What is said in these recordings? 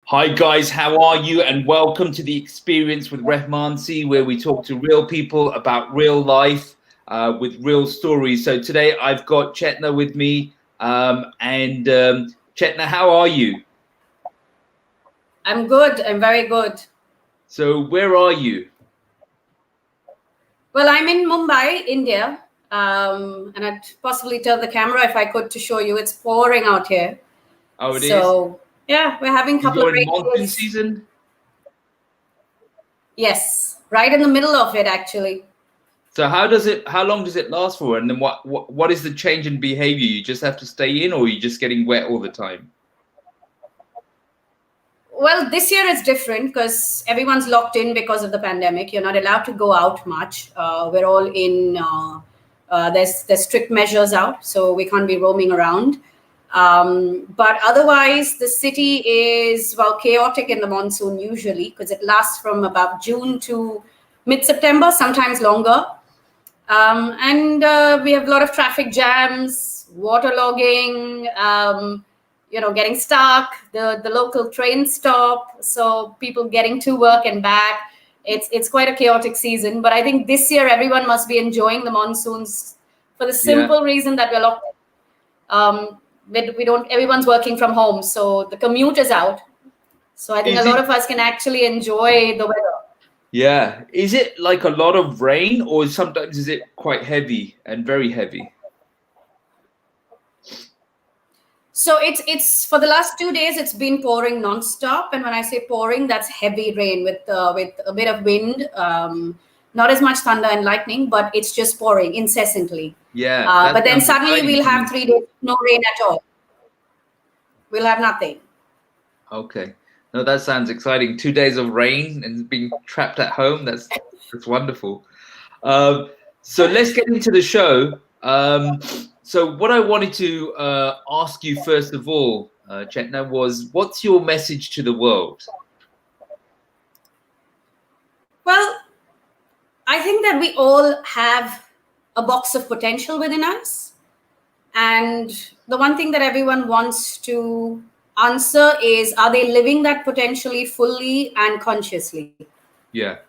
Hi guys, how are you? And welcome to the Experience with Rehman Cee, where we talk to real people about real life with real stories. So today I've got Chetna with me. Chetna, how are you? I'm good. I'm very good. So where are you? Well, I'm in Mumbai, India. And I'd possibly turn the camera if I could to show you. It's pouring out here. Oh, it is? So, yeah, we're having a couple of You're in rain monsoon days. season? Yes, right in the middle of it, actually. So how long does it last for? And then what is the change in behavior? You just have to stay in, or are you just getting wet all the time? Well, this year is different because everyone's locked in because of the pandemic. You're not allowed to go out much. We're all in. There's strict measures out, so we can't be roaming around. But otherwise, the city is chaotic in the monsoon usually because it lasts from about June to mid-September, sometimes longer. And we have a lot of traffic jams, waterlogging. Getting stuck, the local train stop, so people getting to work and back. It's quite a chaotic season, but I think this year everyone must be enjoying the monsoons for the simple reason that we're locked. We don't. Everyone's working from home, so the commute is out. So I think a lot of us can actually enjoy the weather. Yeah. Is it like a lot of rain, or sometimes is it quite heavy and very heavy? So it's for the last 2 days it's been pouring nonstop, and when I say pouring, that's heavy rain with a bit of wind, not as much thunder and lightning, but it's just pouring incessantly. Yeah. But then suddenly we'll have 3 days no rain at all. We'll have nothing. Okay. No, that sounds exciting. 2 days of rain and being trapped at home. That's wonderful. So let's get into the show. So what I wanted to ask you first of all, Chetna, was what's your message to the world? Well, I think that we all have a box of potential within us. And the one thing that everyone wants to answer is, are they living that potentially fully and consciously? Yeah.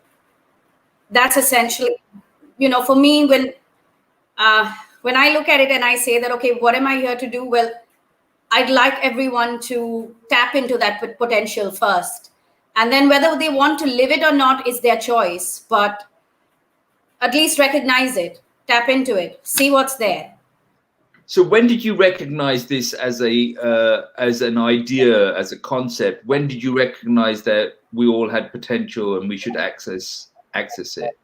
That's essentially, for me, when I look at it and I say that, okay, what am I here to do? Well, I'd like everyone to tap into that potential first. And then whether they want to live it or not is their choice. But at least recognize it, tap into it, see what's there. So when did you recognize this as an idea, as a concept? When did you recognize that we all had potential and we should access it?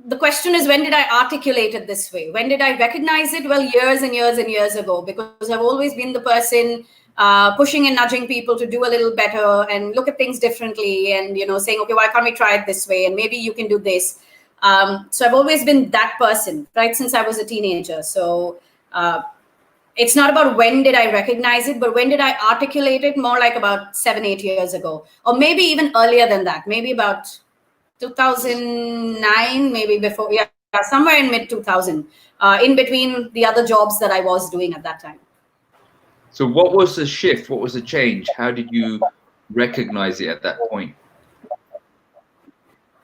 The question is, when did I articulate it this way? When did I recognize it? Well, years and years and years ago, because I've always been the person pushing and nudging people to do a little better and look at things differently, and saying, okay, why can't we try it this way? And maybe you can do this. So I've always been that person, right, since I was a teenager. So it's not about when did I recognize it, but when did I articulate it? More like about 7-8 years ago, or maybe even earlier than that, maybe about 2009, maybe before, somewhere in mid 2000, in between the other jobs that I was doing at that time. So what was the shift? What was the change? How did you recognize it at that point?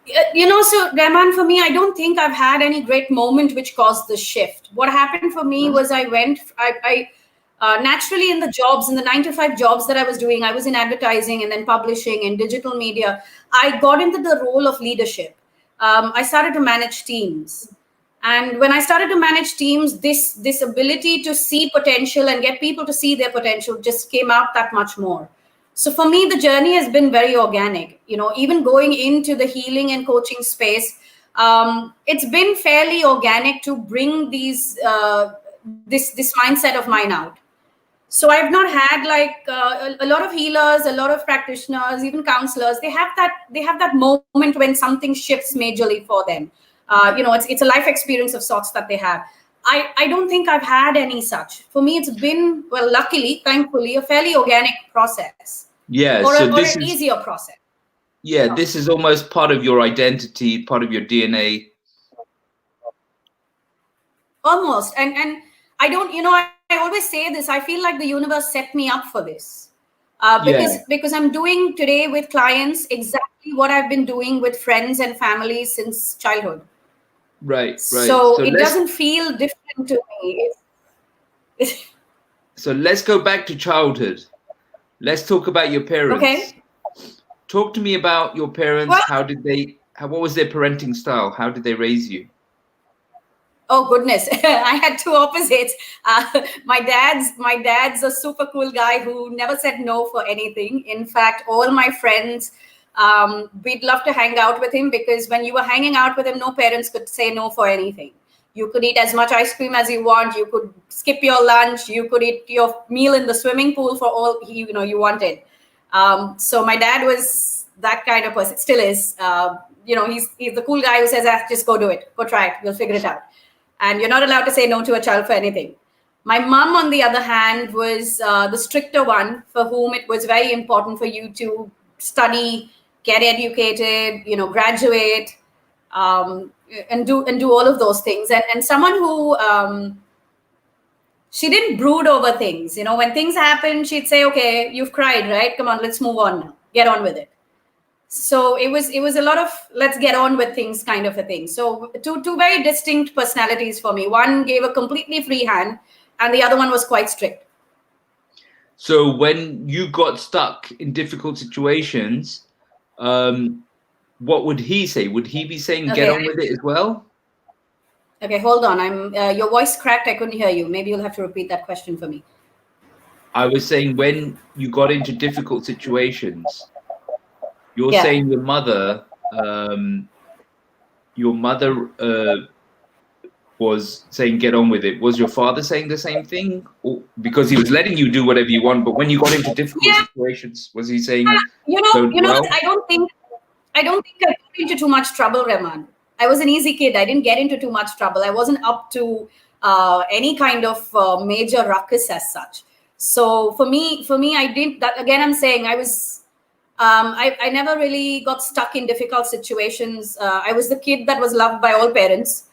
So Rehman, for me, I don't think I've had any great moment which caused the shift. What happened for me was I naturally in the 9-to-5 jobs that I was doing, I was in advertising and then publishing and digital media. I got into the role of leadership. I started to manage teams. And when I started to manage teams, this ability to see potential and get people to see their potential just came out that much more. So for me, the journey has been very organic. Even going into the healing and coaching space, it's been fairly organic to bring this mindset of mine out. So I've not had a lot of healers, a lot of practitioners, even counselors. They have that moment when something shifts majorly for them. It's a life experience of sorts that they have. I don't think I've had any such. For me, it's been, well, luckily, thankfully, a fairly organic process. Yeah, or so an easier process. Yeah, this is almost part of your identity, part of your DNA. Almost. And I don't always say this, I feel like the universe set me up for this. Yeah. Because I'm doing today with clients exactly what I've been doing with friends and family since childhood. Right. So So it doesn't feel different to me. let's go back to childhood. Let's talk about your parents. Okay. Talk to me about your parents. Well, What was their parenting style? How did they raise you? oh goodness, I had two opposites. My dad's a super cool guy who never said no for anything. In fact, all my friends, we'd love to hang out with him, because when you were hanging out with him, no parents could say no for anything. You could eat as much ice cream as you want. You could skip your lunch. You could eat your meal in the swimming pool for all you wanted. So my dad was that kind of person. Still is. He's the cool guy who says, just go do it, go try it, we'll figure it out. And you're not allowed to say no to a child for anything. My mom, on the other hand, was the stricter one, for whom it was very important for you to study, get educated, graduate, and do all of those things. And someone who she didn't brood over things. When things happen, she'd say, "Okay, you've cried, right? Come on, let's move on now. Get on with it." So it was a lot of let's get on with things kind of a thing. So two very distinct personalities for me. One gave a completely free hand, and the other one was quite strict. So when you got stuck in difficult situations, what would he say? Would he be saying get Okay. on with it as well? Okay, hold on. Your voice cracked. I couldn't hear you. Maybe you'll have to repeat that question for me. I was saying when you got into difficult situations, you're Yeah. saying your mother was saying get on with it. Was your father saying the same thing? Or, because he was letting you do whatever you want, but when you got into difficult situations, was he saying don't dwell? I don't think I got into too much trouble, Rehman. I was an easy kid. I didn't get into too much trouble. I wasn't up to any kind of major ruckus as such. So for me, I didn't. That again, I'm saying I was. I never really got stuck in difficult situations. I was the kid that was loved by all parents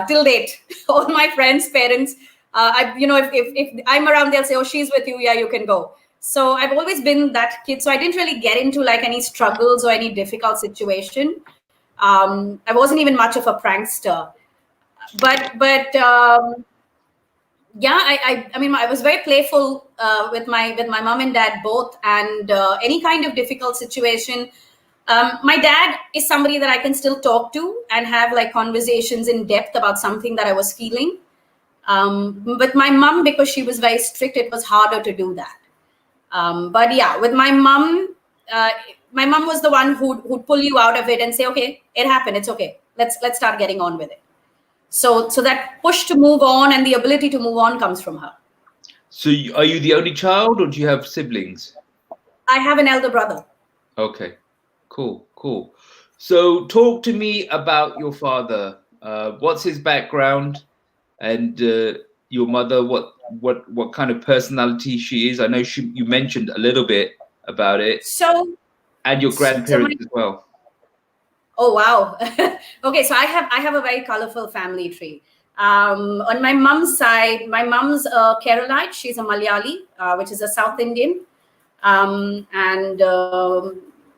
till date. All my friends' parents. If I'm around, they'll say, "Oh, she's with you. Yeah, you can go." So I've always been that kid. So I didn't really get into like any struggles or any difficult situation. I wasn't even much of a prankster, but yeah, I mean, I was very playful with my mom and dad both, and any kind of difficult situation. My dad is somebody that I can still talk to and have like conversations in depth about something that I was feeling. With my mom, because she was very strict, it was harder to do that. But yeah, with my mom was the one who'd pull you out of it and say, "Okay, it happened. It's okay. Let's start getting on with it." So that push to move on and the ability to move on comes from her. So are you the only child, or do you have siblings? I have an elder brother. Okay, cool. So talk to me about your father. What's his background, and your mother? What kind of personality she is? I know you mentioned a little bit about it, So, and your so my grandparents as well. Oh wow. Okay, so I have a very colorful family tree. On my mom's side, my mom's a Keralite. She's a Malayali, which is a South Indian. And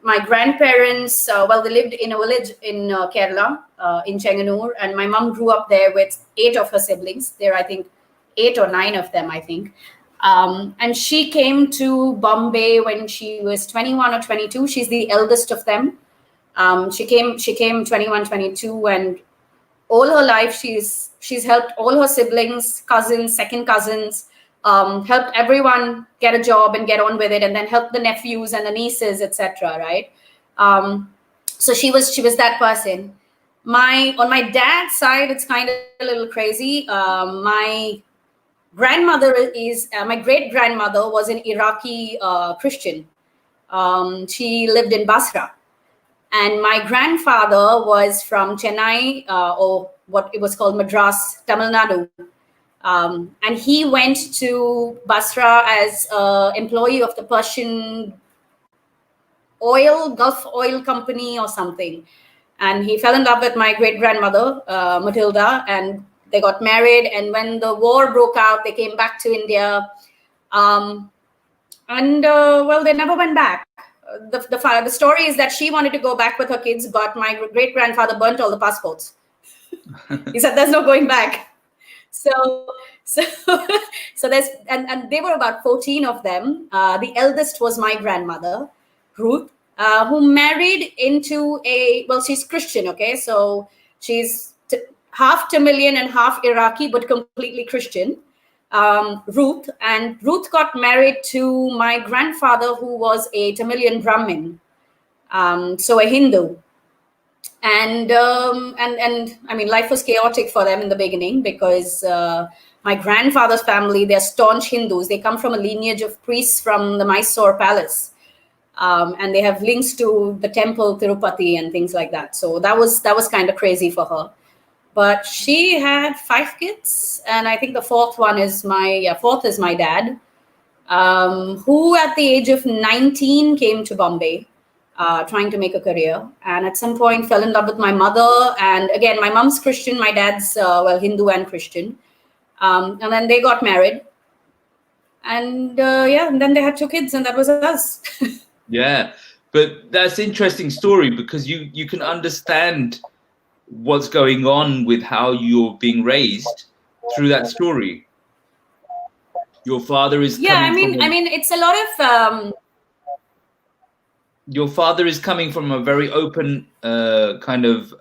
my grandparents, well, they lived in a village in Kerala, in Chenganur, and my mom grew up there with 8 of her siblings. There, I think, 8 or 9 of them, I think. And she came to Bombay when she was 21 or 22. She's the eldest of them. She came 21, 22, and all her life she's helped all her siblings, cousins, second cousins, helped everyone get a job and get on with it, and then helped the nephews and the nieces, etc. Right? So she was that person. On my dad's side, it's kind of a little crazy. My grandmother is my great grandmother was an Iraqi Christian. She lived in Basra, and my grandfather was from Chennai, or what it was called Madras, Tamil Nadu. And he went to Basra as an employee of the Persian Gulf Oil Company or something. And he fell in love with my great grandmother, Matilda, and They got married, and when the war broke out, they came back to India. Well, they never went back. The story is that she wanted to go back with her kids, but my great grandfather burnt all the passports. He said, "There's no going back." So so there's and they were about 14 of them. The eldest was my grandmother, Ruth, who married into she's Christian, okay? So she's half Tamilian and half Iraqi, but completely Christian. Ruth got married to my grandfather, who was a Tamilian Brahmin, so a Hindu. And I mean, life was chaotic for them in the beginning because my grandfather's family, they're staunch Hindus. They come from a lineage of priests from the Mysore palace. And they have links to the temple Tirupati and things like that. So that was kind of crazy for her. But she had 5 kids, and I think the fourth is my dad, who at the age of 19 came to Bombay, trying to make a career, and at some point fell in love with my mother. And again, my mom's Christian, my dad's Hindu and Christian, and then they got married, and and then they had 2 kids, and that was us. Yeah, but that's an interesting story because you can understand what's going on with how you're being raised through that story. Your father is I mean it's a lot of your father is coming from a very open kind of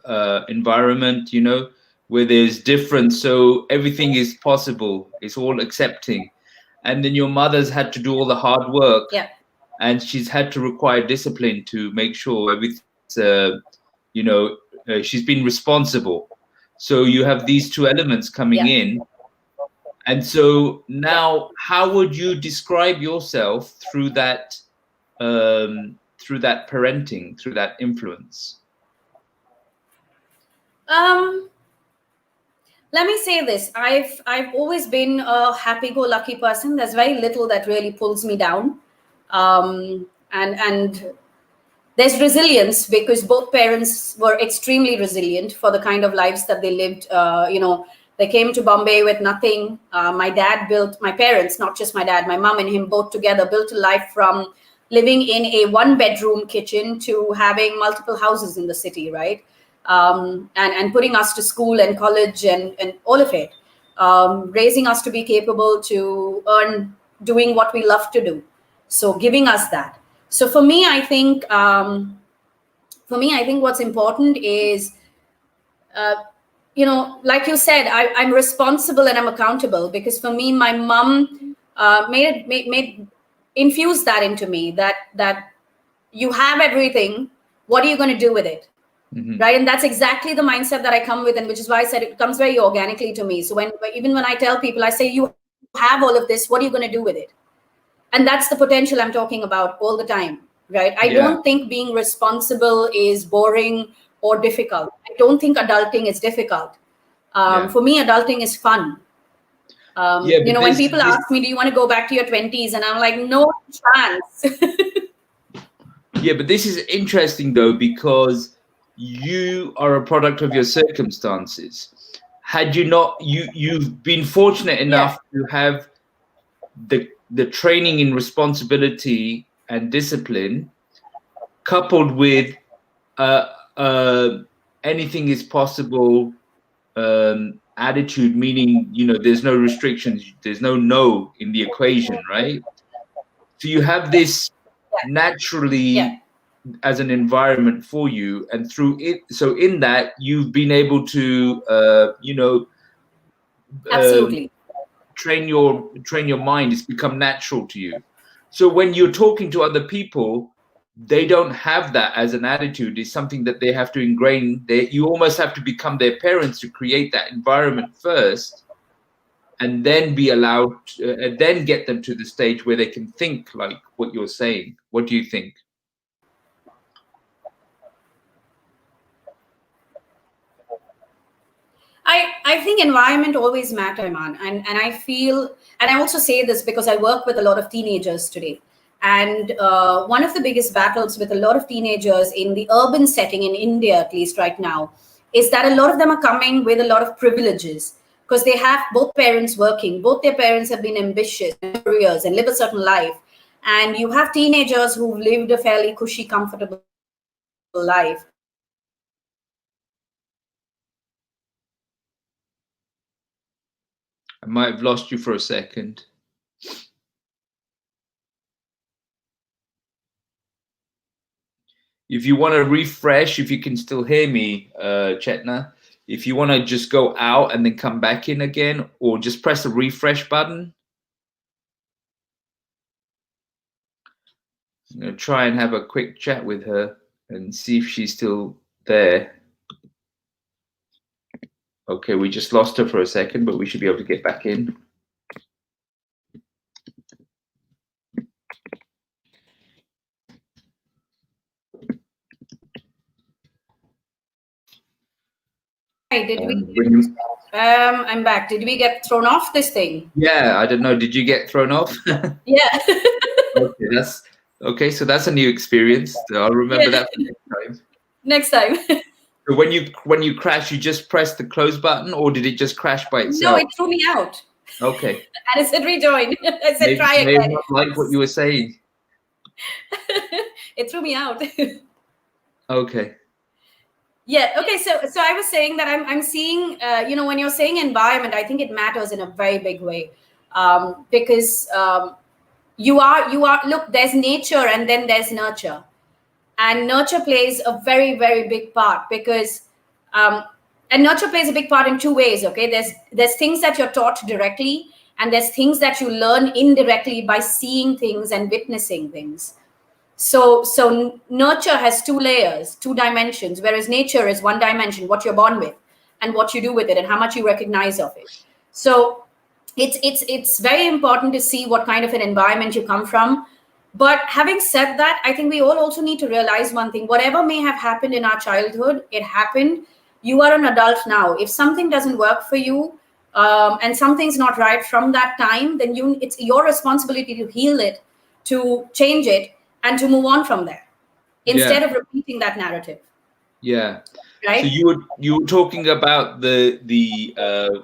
environment, you know, where there's difference, so everything is possible, it's all accepting. And then your mother's had to do all the hard work, and she's had to require discipline to make sure everything's she's been responsible. So you have these 2 elements coming in. And so now, how would you describe yourself through that parenting, through that influence? Let me say this. I've always been a happy-go-lucky person. There's very little that really pulls me down. And there's resilience because both parents were extremely resilient for the kind of lives that they lived. They came to Bombay with nothing. My parents, not just my dad, my mom and him both together built a life from living in a 1-bedroom kitchen to having multiple houses in the city, right? And putting us to school and college and all of it, raising us to be capable to earn doing what we love to do. So giving us that. So for me, I think what's important is, like you said, I'm responsible and I'm accountable, because for me, my mom infused that into me, that you have everything. What are you going to do with it? Mm-hmm. Right. And that's exactly the mindset that I come with. And which is why I said it comes very organically to me. So even when I tell people, I say, you have all of this, what are you going to do with it? And that's the potential I'm talking about all the time. Right. I don't think being responsible is boring or difficult. I don't think adulting is difficult. For me, adulting is fun. When people ask me, do you want to go back to your 20s? And I'm like, no chance. Yeah, but this is interesting, though, because you are a product of your circumstances. Had you not, you've been fortunate enough to have the training in responsibility and discipline, coupled with anything is possible attitude, meaning, there's no restrictions, there's no in the equation, right? So you have this naturally as an environment for you, and through it, so in that you've been able to absolutely train your mind. It's become natural to you. So when you're talking to other people, they don't have that as an attitude. It's something that they have to ingrain. You almost have to become their parents to create that environment first, and then be allowed and then get them to the stage where they can think like what you're saying. What do you think? I think environment always matter, man. And I feel, and I also say this because I work with a lot of teenagers today. And one of the biggest battles with a lot of teenagers in the urban setting in India, at least right now, is that a lot of them are coming with a lot of privileges. because they have both parents working. Both their parents have been ambitious careers and live a certain life. And you have teenagers who've lived a fairly cushy, comfortable life. I might have lost you for a second. If you want to refresh, if you can still hear me, Chetna, if you want to just go out and then come back in again, or just press the refresh button. I'm going to try and have a quick chat with her and see if she's still there. Okay, we just lost her for a second, but we should be able to get back in. Hi, did I'm back. Did we get thrown off this thing? Yeah, I don't know. Did you get thrown off? Yeah. Okay, so that's a new experience. I'll remember that for next time. Next time. So when you crash, you just press the close button, or did it just crash by itself? No, it threw me out. Okay. And I said rejoin. I said try again. Maybe not like what you were saying. It threw me out. Okay. Yeah. Okay. So I was saying that I'm seeing, when you're saying environment, I think it matters in a very big way, because you are look. There's nature and then there's nurture, and nurture plays a very, very big part because, and nurture plays a big part in two ways. Okay. There's things that you're taught directly, and there's things that you learn indirectly by seeing things and witnessing things. So nurture has two layers, two dimensions, whereas nature is one dimension, what you're born with and what you do with it and how much you recognize of it. So it's very important to see what kind of an environment you come from. But having said that, I think we all also need to realize one thing: whatever may have happened in our childhood, it happened. You are an adult now. If something doesn't work for you, and something's not right from that time, then it's your responsibility to heal it, to change it, and to move on from there instead of repeating that narrative. Yeah. Right. So you were talking about the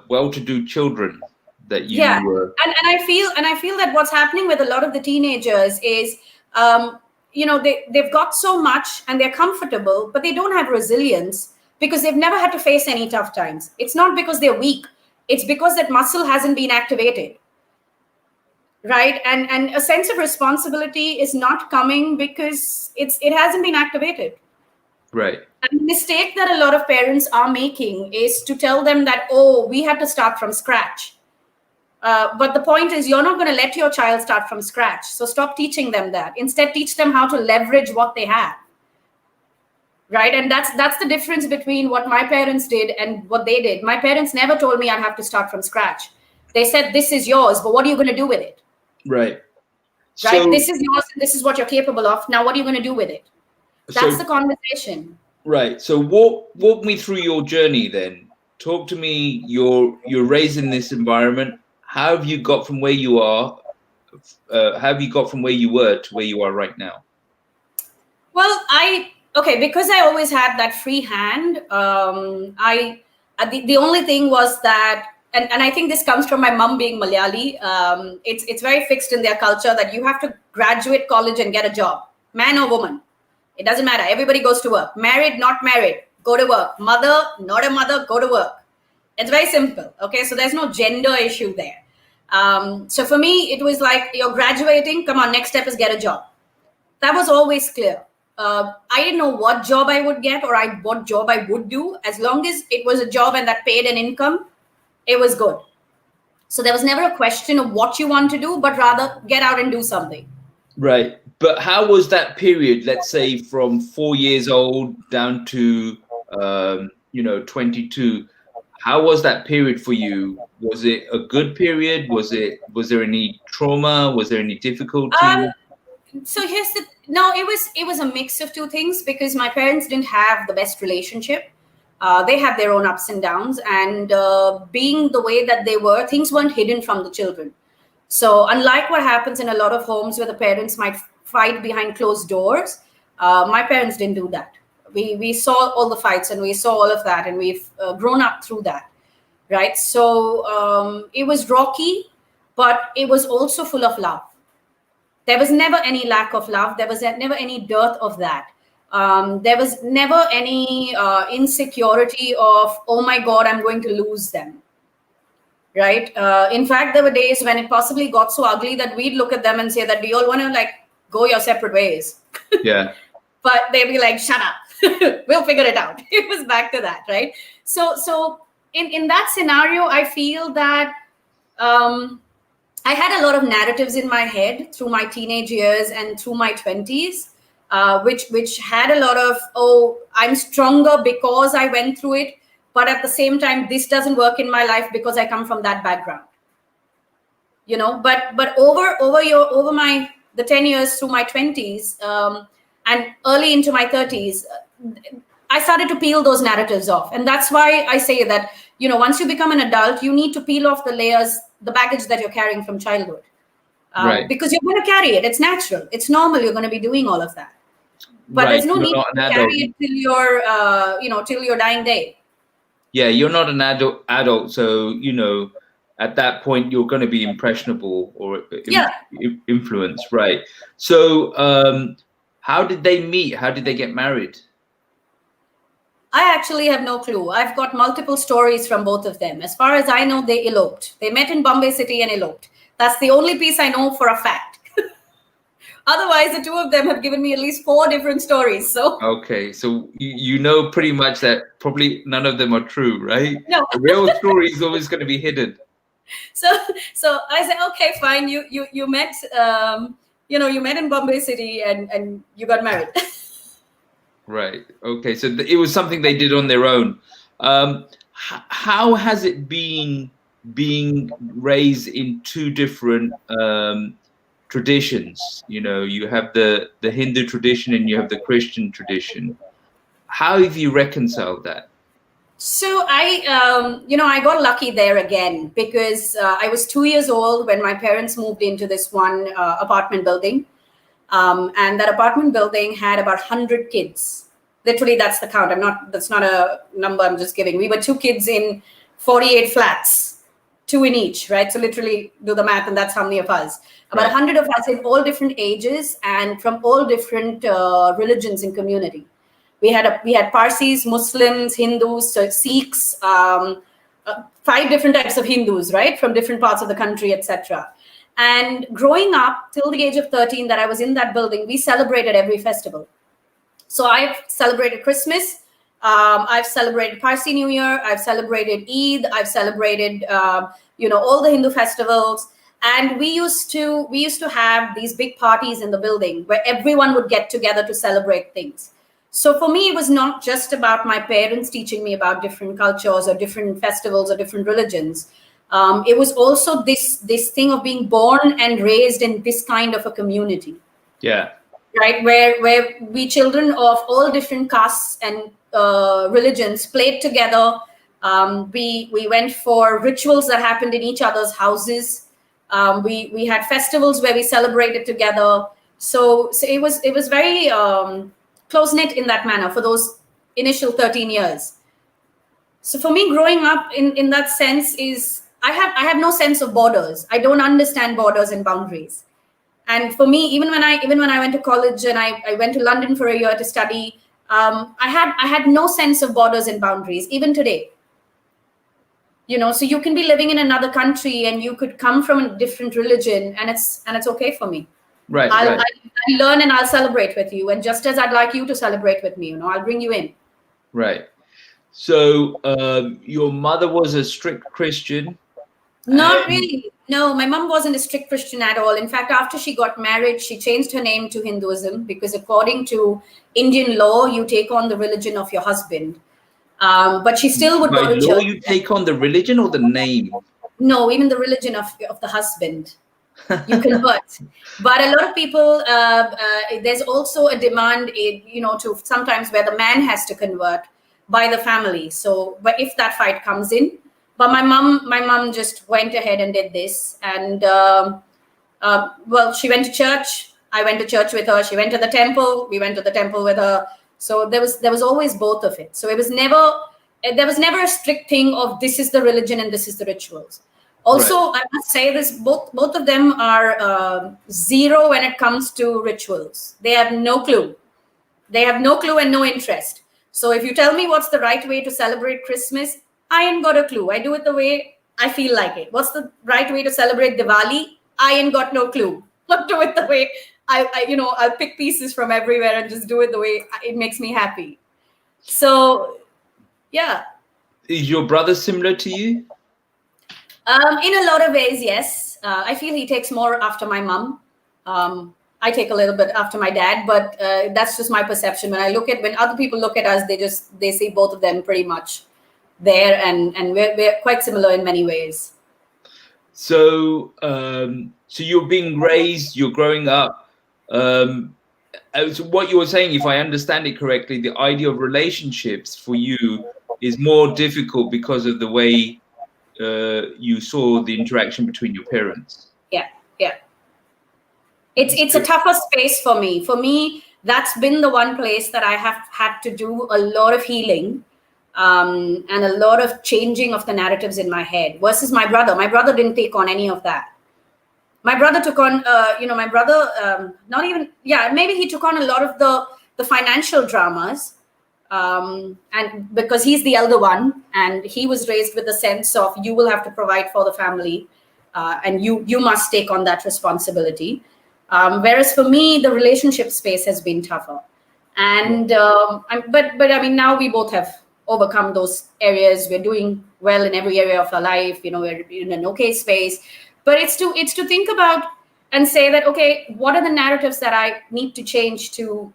well-to-do children that you were. And I feel that what's happening with a lot of the teenagers is, they've got so much and they're comfortable, but they don't have resilience because they've never had to face any tough times. It's not because they're weak. It's because that muscle hasn't been activated. Right. And a sense of responsibility is not coming because it hasn't been activated. Right. And the mistake that a lot of parents are making is to tell them that, oh, we had to start from scratch. But the point is, you're not going to let your child start from scratch. So stop teaching them that. Instead, teach them how to leverage what they have. Right. And that's the difference between what my parents did and what they did. My parents never told me I'd have to start from scratch. They said, this is yours, but what are you going to do with it? Right. Right. So, this is yours. This is what you're capable of. Now, what are you going to do with it? That's the conversation. Right. So walk me through your journey then. Talk to me. You're raised in this environment. How have you got from where you are? How have you got from where you were to where you are right now? Well, because I always had that free hand. The only thing was that. And I think this comes from my mom being Malayali. It's very fixed in their culture that you have to graduate college and get a job, man or woman. It doesn't matter. Everybody goes to work. Married, not married, go to work. Mother, not a mother, go to work. It's very simple. Okay, so there's no gender issue there. So for me, it was like, you're graduating. Come on, next step is get a job. That was always clear. I didn't know what job I would get or what job I would do. As long as it was a job and that paid an income, it was good. So there was never a question of what you want to do, but rather get out and do something. Right. But how was that period, let's say from 4 years old down to, 22? How was that period for you? Was it a good period? Was there any trauma? Was there any difficulty? So it was a mix of two things because my parents didn't have the best relationship. They had their own ups and downs, and being the way that they were, things weren't hidden from the children. So unlike what happens in a lot of homes where the parents might fight behind closed doors, my parents didn't do that. We saw all the fights and we saw all of that, and we've grown up through that. right? So it was rocky, but it was also full of love. There was never any lack of love. There was never any dearth of that. There was never any insecurity of, oh my God, I'm going to lose them, right? In fact, there were days when it possibly got so ugly that we'd look at them and say that, do you all want to like go your separate ways? Yeah. But they'd be like, shut up. We'll figure it out. It was back to that, right? So in that scenario, I feel that I had a lot of narratives in my head through my teenage years and through my 20s, which had a lot of, oh, I'm stronger because I went through it. But at the same time, this doesn't work in my life because I come from that background. But over the 10 years through my 20s and early into my 30s, I started to peel those narratives off. And that's why I say that, once you become an adult, you need to peel off the layers, the baggage that you're carrying from childhood. Right. Because you're going to carry it. It's natural. It's normal. You're going to be doing all of that. But Right. there's no You're need not to an carry it till your dying day. Yeah, you're not an adult, so at that point you're going to be impressionable or influenced, right? So how did they meet? How did they get married? I actually have no clue. I've got multiple stories from both of them. As far as I know, they eloped. They met in Bombay City and eloped. That's the only piece I know for a fact. Otherwise, the two of them have given me at least 4 different stories. So okay, so you know pretty much that probably none of them are true, right? No. The real story is always going to be hidden. So I said, okay, fine. You met you met in Bombay City and you got married. Right. Okay. So it was something they did on their own. How has it been being raised in 2 different traditions? You have the Hindu tradition and you have the Christian tradition. How have you reconciled that? So I got lucky there again because I was 2 years old when my parents moved into this one apartment building. And that apartment building had about 100 kids. Literally, that's the count. That's not a number I'm just giving. We were 2 kids in 48 flats, 2 in each, right? So literally do the math, and that's how many of us. About 100 of us in all different ages and from all different religions and community. We had Parsis, Muslims, Hindus, Sikhs, 5 different types of Hindus, right? From different parts of the country, etc. And growing up till the age of 13 that I was in that building, we celebrated every festival. So I've celebrated Christmas. I've celebrated Parsi New Year. I've celebrated Eid. I've celebrated, all the Hindu festivals. And we used to have these big parties in the building where everyone would get together to celebrate things. So for me, it was not just about my parents teaching me about different cultures or different festivals or different religions. It was also this thing of being born and raised in this kind of a community. Yeah. Right, where we children of all different castes and religions played together. We went for rituals that happened in each other's houses. We had festivals where we celebrated together. So it was very close knit in that manner for those initial 13 years. So for me, growing up in that sense is I have no sense of borders. I don't understand borders and boundaries. And for me, even when I went to college and I went to London for a year to study, I had no sense of borders and boundaries, even today. So you can be living in another country and you could come from a different religion, and it's okay for me. Right. I'll learn and I'll celebrate with you. And just as I'd like you to celebrate with me, I'll bring you in. Right. So your mother was a strict Christian? Not really. No, my mom wasn't a strict Christian at all. In fact, after she got married, she changed her name to Hinduism because according to Indian law, you take on the religion of your husband. But she still would go to church. You take on the religion or the name? No, even the religion of the husband. You convert. But a lot of people, there's also a demand, to sometimes where the man has to convert by the family. So, but if that fight comes in, but my mom just went ahead and did this. And she went to church. I went to church with her. She went to the temple. We went to the temple with her. So there was always both of it. So it was never there was never a strict thing of this is the religion and this is the rituals. Also, right. I must say this: both of them are zero when it comes to rituals. They have no clue. They have no clue and no interest. So if you tell me what's the right way to celebrate Christmas, I ain't got a clue. I do it the way I feel like it. What's the right way to celebrate Diwali? I ain't got no clue. I'll do it the way I'll pick pieces from everywhere and just do it the way it makes me happy. So, yeah. Is your brother similar to you? In a lot of ways, yes. I feel he takes more after my mom. I take a little bit after my dad, but that's just my perception. When other people look at us, they see both of them pretty much there, and we're quite similar in many ways. So, so you're being raised, you're growing up. So what you were saying, if I understand it correctly, the idea of relationships for you is more difficult because of the way you saw the interaction between your parents. Yeah. It's a tougher space for me. For me, that's been the one place that I have had to do a lot of healing and a lot of changing of the narratives in my head versus my brother. My brother didn't take on any of that. My brother took on, maybe he took on a lot of the financial dramas. And because he's the elder one and he was raised with a sense of you will have to provide for the family and you must take on that responsibility. Whereas for me, the relationship space has been tougher. And but I mean, now we both have overcome those areas. We're doing well in every area of our life. We're in an okay space. But it's to think about and say that, okay, what are the narratives that I need to change to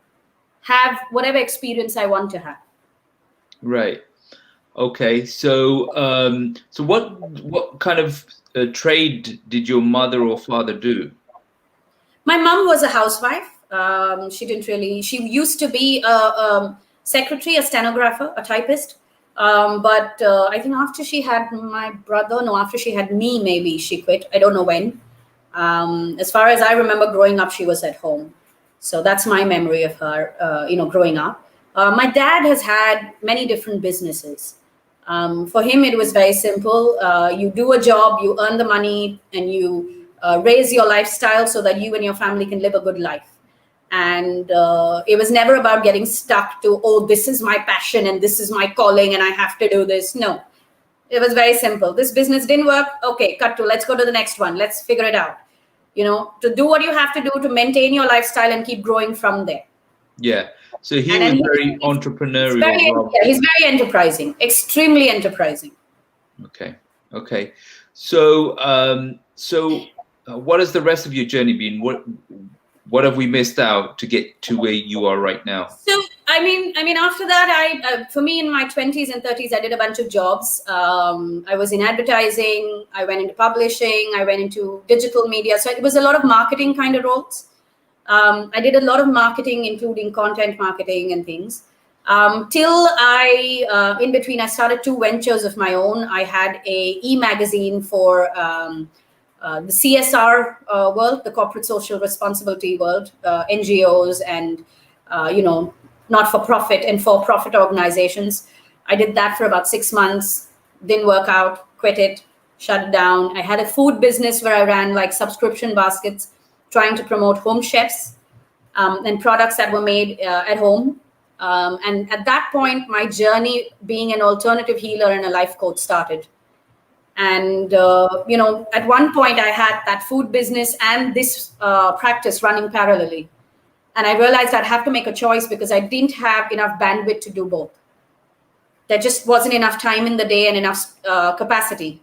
have whatever experience I want to have? Right. Okay. So so what kind of trade did your mother or father do? My mom was a housewife. She used to be a secretary, a stenographer, a typist. But I think after she had after she had me, maybe she quit. I don't know when. As far as I remember growing up, she was at home. So that's my memory of her, growing up. My dad has had many different businesses. For him, it was very simple. You do a job, you earn the money, and you raise your lifestyle so that you and your family can live a good life. And it was never about getting stuck to, oh, this is my passion and this is my calling and I have to do this. No, it was very simple. This business didn't work. Okay, let's go to the next one. Let's figure it out. To do what you have to do to maintain your lifestyle and keep growing from there. Yeah. So he was very entrepreneurial. He's very enterprising, extremely enterprising. Okay. So, what has the rest of your journey been? What have we missed out to get to where you are right now? So, I mean, after that, for me in my 20s and 30s, I did a bunch of jobs. I was in advertising. I went into publishing. I went into digital media. So it was a lot of marketing kind of roles. I did a lot of marketing, including content marketing and things. Till in between, I started 2 ventures of my own. I had a e-magazine for the CSR world, the corporate social responsibility world, NGOs and, not-for-profit and for-profit organizations. I did that for about 6 months, didn't work out, quit it, shut it down. I had a food business where I ran like subscription baskets, trying to promote home chefs and products that were made at home. And at that point, my journey being an alternative healer and a life coach started. And, at one point I had that food business and this practice running parallelly. And I realized I'd have to make a choice because I didn't have enough bandwidth to do both. There just wasn't enough time in the day and enough capacity.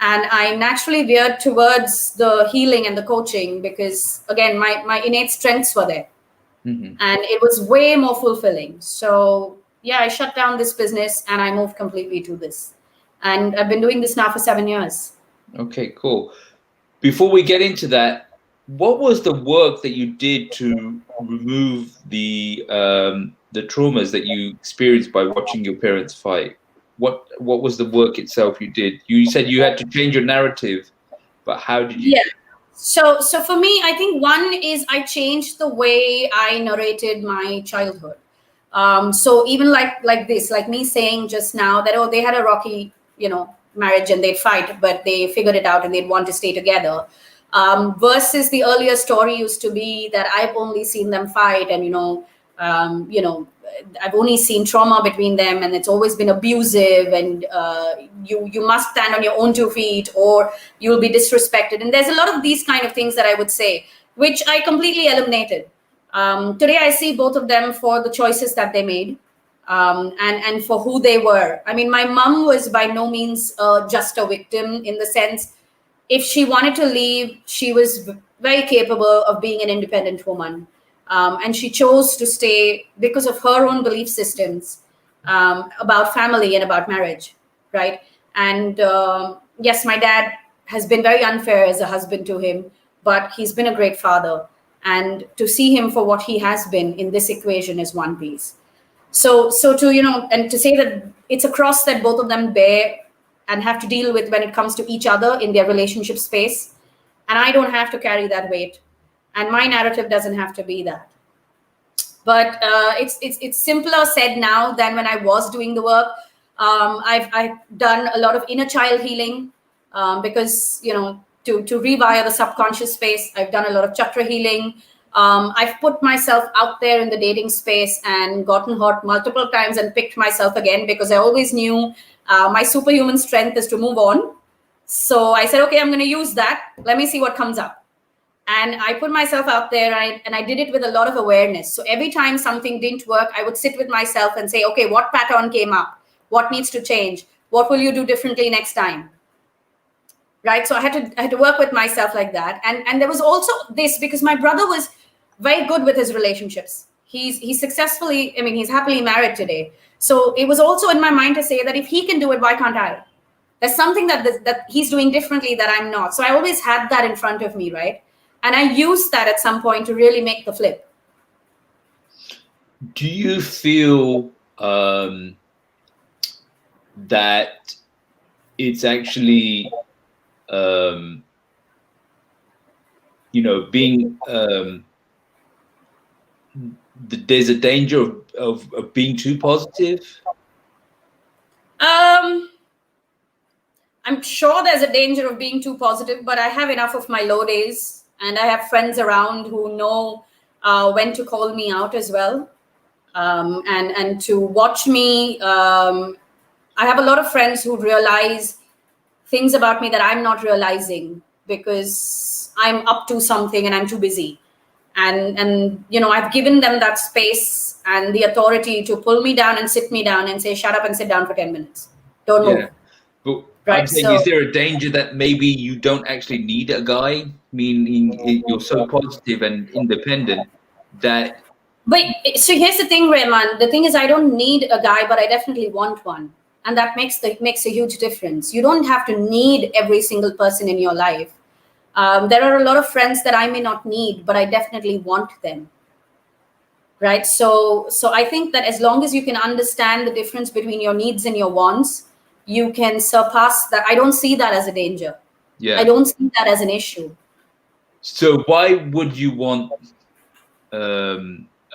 And I naturally veered towards the healing and the coaching because, again, my innate strengths were there. Mm-hmm. And it was way more fulfilling. So, yeah, I shut down this business and I moved completely to this. And I've been doing this now for 7 years. Okay, cool. Before we get into that, what was the work that you did to remove the traumas that you experienced by watching your parents fight? What was the work itself you did? You said you had to change your narrative, but how did you? Yeah. So for me, I think one is I changed the way I narrated my childhood. So even like this, like me saying just now that, oh, they had a rocky, marriage and they'd fight, but they figured it out and they'd want to stay together. Versus the earlier story used to be that I've only seen them fight, and I've only seen trauma between them, and it's always been abusive, and you must stand on your own 2 feet, or you'll be disrespected. And there's a lot of these kind of things that I would say, which I completely eliminated. Today, I see both of them for the choices that they made, and for who they were. I mean, my mom was by no means just a victim, in the sense, if she wanted to leave, she was very capable of being an independent woman. And she chose to stay because of her own belief systems about family and about marriage, right? And yes, my dad has been very unfair as a husband to him, but he's been a great father. And to see him for what he has been in this equation is one piece. So to, and to say that it's a cross that both of them bear and have to deal with when it comes to each other in their relationship space. And I don't have to carry that weight. And my narrative doesn't have to be that. But it's simpler said now than when I was doing the work. I've done a lot of inner child healing, because, to rewire the subconscious space. I've done a lot of chakra healing. I've put myself out there in the dating space and gotten hurt multiple times and picked myself again, because I always knew my superhuman strength is to move on. So I said, okay, I'm going to use that. Let me see what comes up. And I put myself out there, and I did it with a lot of awareness. So every time something didn't work, I would sit with myself and say, okay, what pattern came up? What needs to change? What will you do differently next time? Right? So I had to work with myself like that. And there was also this, because my brother was very good with his relationships. He's successfully, he's happily married today. So it was also in my mind to say that if he can do it, why can't I? There's something that he's doing differently that I'm not. So I always had that in front of me, right? And I used that at some point to really make the flip. Do you feel that it's actually, being, there's a danger of being too positive? I'm sure there's a danger of being too positive, but I have enough of my low days, and I have friends around who know when to call me out as well, and to watch me. I have a lot of friends who realize things about me that I'm not realizing because I'm up to something and I'm too busy. And I've given them that space and the authority to pull me down and sit me down and say, shut up and sit down for 10 minutes. Don't move. But right. I'm saying, is there a danger that maybe you don't actually need a guy, meaning you're so positive and independent that... But so here's the thing, Rehman. The thing is, I don't need a guy, but I definitely want one. And that makes a huge difference. You don't have to need every single person in your life. There are a lot of friends that I may not need, but I definitely want them. Right. So I think that as long as you can understand the difference between your needs and your wants, you can surpass that. I don't see that as a danger. Yeah. I don't see that as an issue. So why would you want a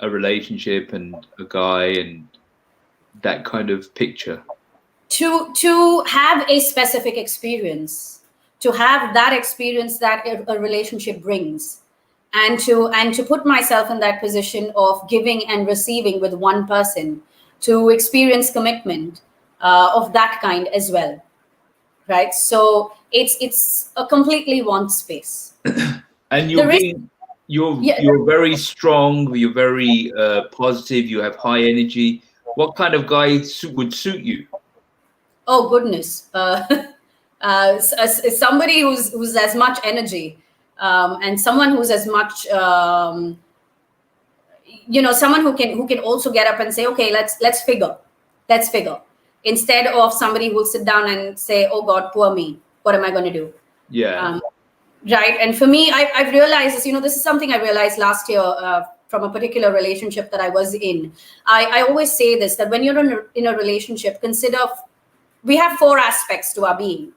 relationship and a guy and that kind of picture? To have a specific experience, to have that experience that a relationship brings, and to put myself in that position of giving and receiving with one person, to experience commitment of that kind as well, right? So it's a completely want space. And you're very strong, you're very positive, you have high energy. What kind of guy would suit you? Oh goodness, somebody who's as much energy, and someone who's as much, someone who can also get up and say, okay, let's figure, instead of somebody who will sit down and say, oh God, poor me, what am I going to do? Yeah. Right. And for me, I've realized this. This is something I realized last year from a particular relationship that I was in. I always say this, that when you're in a relationship, consider. We have 4 aspects to our being.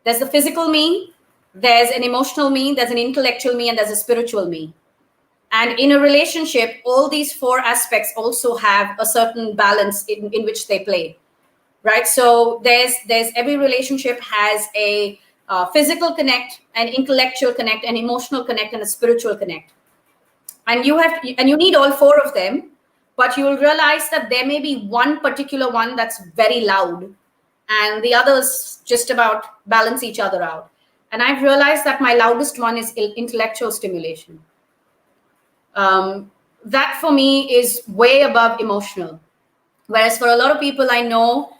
There's the physical me, there's an emotional me, there's an intellectual me, and there's a spiritual me. And in a relationship, all these four aspects also have a certain balance in which they play, right? So there's every relationship has a physical connect, an intellectual connect, an emotional connect, and a spiritual connect. And you need all four of them, but you will realize that there may be one particular one that's very loud, and the others just about balance each other out. And I've realized that my loudest one is intellectual stimulation. That for me is way above emotional. Whereas for a lot of people I know,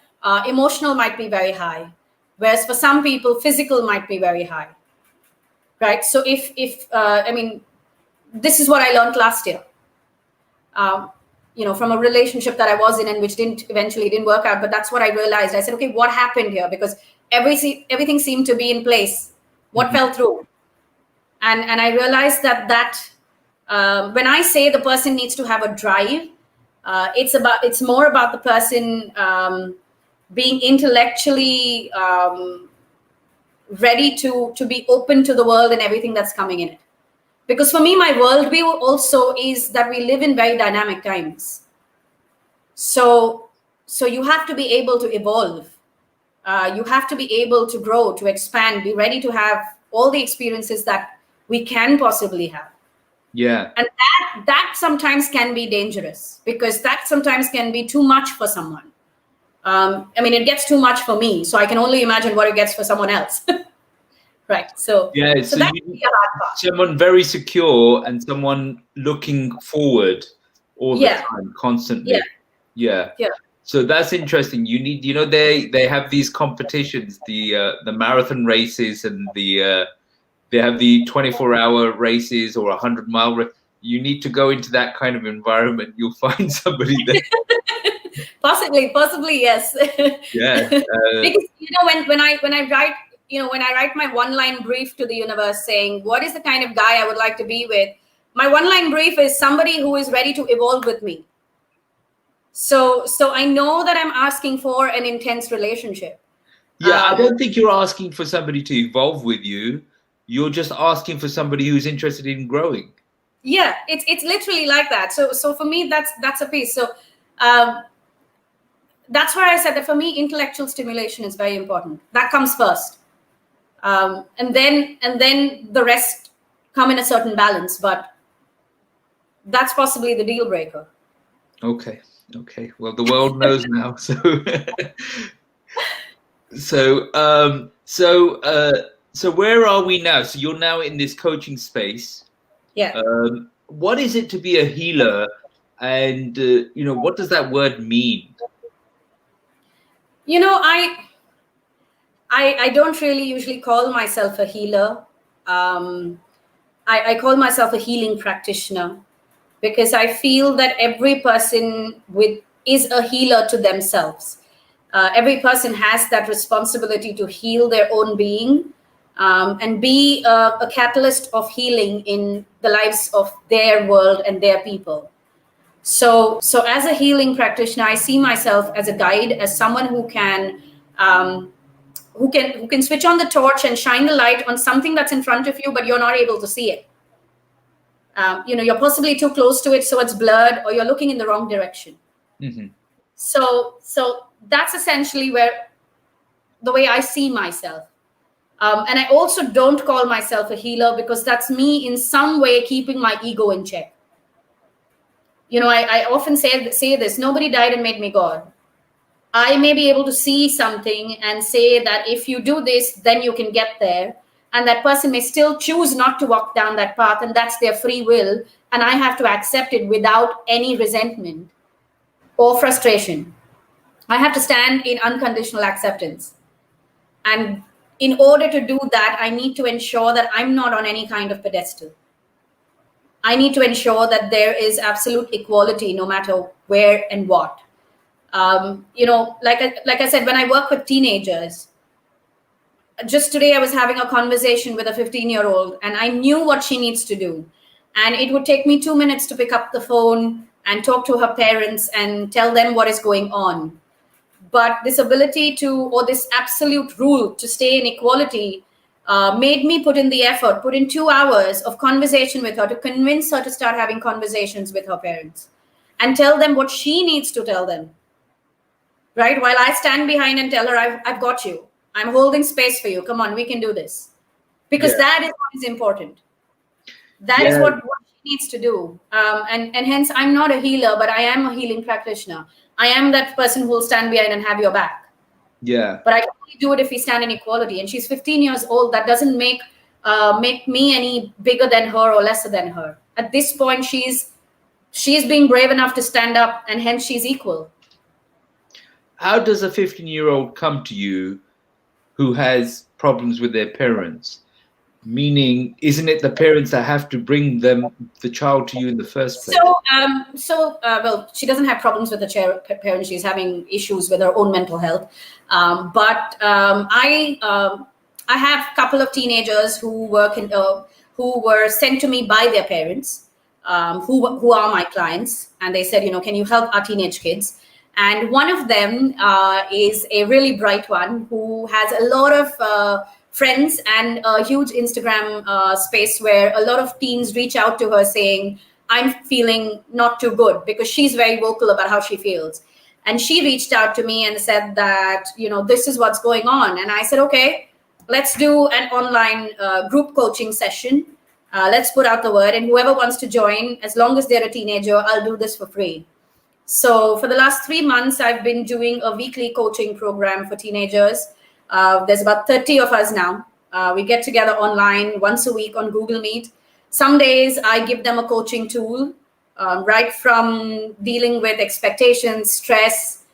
emotional might be very high. Whereas for some people, physical might be very high. Right? So if I mean, this is what I learned last year. From a relationship that I was in and which eventually didn't work out. But that's what I realized. I said, okay, what happened here? Because everything seemed to be in place. What fell through? And I realized that when I say the person needs to have a drive, it's more about the person being intellectually ready to be open to the world and everything that's coming in it. Because for me, my worldview also is that we live in very dynamic times. So you have to be able to evolve. You have to be able to grow, to expand, be ready to have all the experiences that we can possibly have. Yeah. And that sometimes can be dangerous, because that sometimes can be too much for someone. It gets too much for me, so I can only imagine what it gets for someone else. Right. So yeah, so that's the hard part. Someone very secure and someone looking forward all the time, constantly. Yeah. So that's interesting. You need, they have these competitions, the marathon races, and they have the 24-hour races or 100-mile race. You need to go into that kind of environment. You'll find somebody there. Possibly, yes. Yeah. Because when I write, when I write my one-line brief to the universe saying, what is the kind of guy I would like to be with? My one-line brief is somebody who is ready to evolve with me. So I know that I'm asking for an intense relationship. Yeah, I don't think you're asking for somebody to evolve with you. You're just asking for somebody who's interested in growing. Yeah, it's literally like that. So for me, that's a piece. So that's why I said that for me, intellectual stimulation is very important. That comes first. And then the rest come in a certain balance, but that's possibly the deal breaker. Okay. Well, the world knows now. So where are we now? So you're now in this coaching space. Yeah. What is it to be a healer, and what does that word mean? I don't really usually call myself a healer. I call myself a healing practitioner, because I feel that every person is a healer to themselves. Every person has that responsibility to heal their own being, and be a catalyst of healing in the lives of their world and their people. So as a healing practitioner, I see myself as a guide, as someone who can switch on the torch and shine the light on something that's in front of you, but you're not able to see it. You're possibly too close to it, so it's blurred, or you're looking in the wrong direction. Mm-hmm. So that's essentially the way I see myself. And I also don't call myself a healer, because that's me in some way keeping my ego in check. I often say this: nobody died and made me God. I may be able to see something and say that if you do this, then you can get there. And that person may still choose not to walk down that path, and that's their free will. And I have to accept it without any resentment or frustration. I have to stand in unconditional acceptance. And in order to do that, I need to ensure that I'm not on any kind of pedestal. I need to ensure that there is absolute equality, no matter where and what. Like I said, when I work with teenagers, just today I was having a conversation with a 15-year-old, and I knew what she needs to do. And it would take me 2 minutes to pick up the phone and talk to her parents and tell them what is going on. But this ability or this absolute rule to stay in equality made me put in the effort, put in 2 hours of conversation with her to convince her to start having conversations with her parents and tell them what she needs to tell them, right? While I stand behind and tell her, I've got you. I'm holding space for you. Come on, we can do this. Because that is what is important. That is what she needs to do. And hence, I'm not a healer, but I am a healing practitioner. I am that person who will stand behind and have your back. Yeah. But I can only do it if we stand in equality. And she's 15 years old. That doesn't make me any bigger than her or lesser than her. At this point, she's being brave enough to stand up, and hence she's equal. How does a 15-year-old come to you who has problems with their parents? Meaning, isn't it the parents that have to bring the child to you in the first place? Well, she doesn't have problems with the parents. She's having issues with her own mental health. But I have a couple of teenagers who were sent to me by their parents, who are my clients, and they said, can you help our teenage kids? And one of them is a really bright one who has a lot of friends and a huge Instagram space where a lot of teens reach out to her saying, I'm feeling not too good, because she's very vocal about how she feels. And she reached out to me and said that, this is what's going on. And I said, okay, let's do an online group coaching session. Let's put out the word, and whoever wants to join, as long as they're a teenager, I'll do this for free. So for the last 3 months, I've been doing a weekly coaching program for teenagers. There's about 30 of us now. We get together online once a week on Google Meet. Some days I give them a coaching tool, right from dealing with expectations, stress,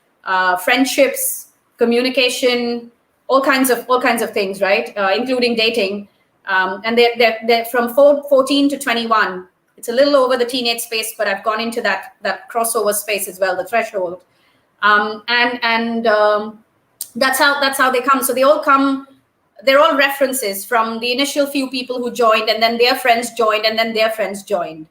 friendships, communication, all kinds of things, right? Including dating. And they're from 14 to 21. It's a little over the teenage space, but I've gone into that crossover space as well, the threshold. That's how they come. So they all come. They're all references from the initial few people who joined, and then their friends joined, and then their friends joined.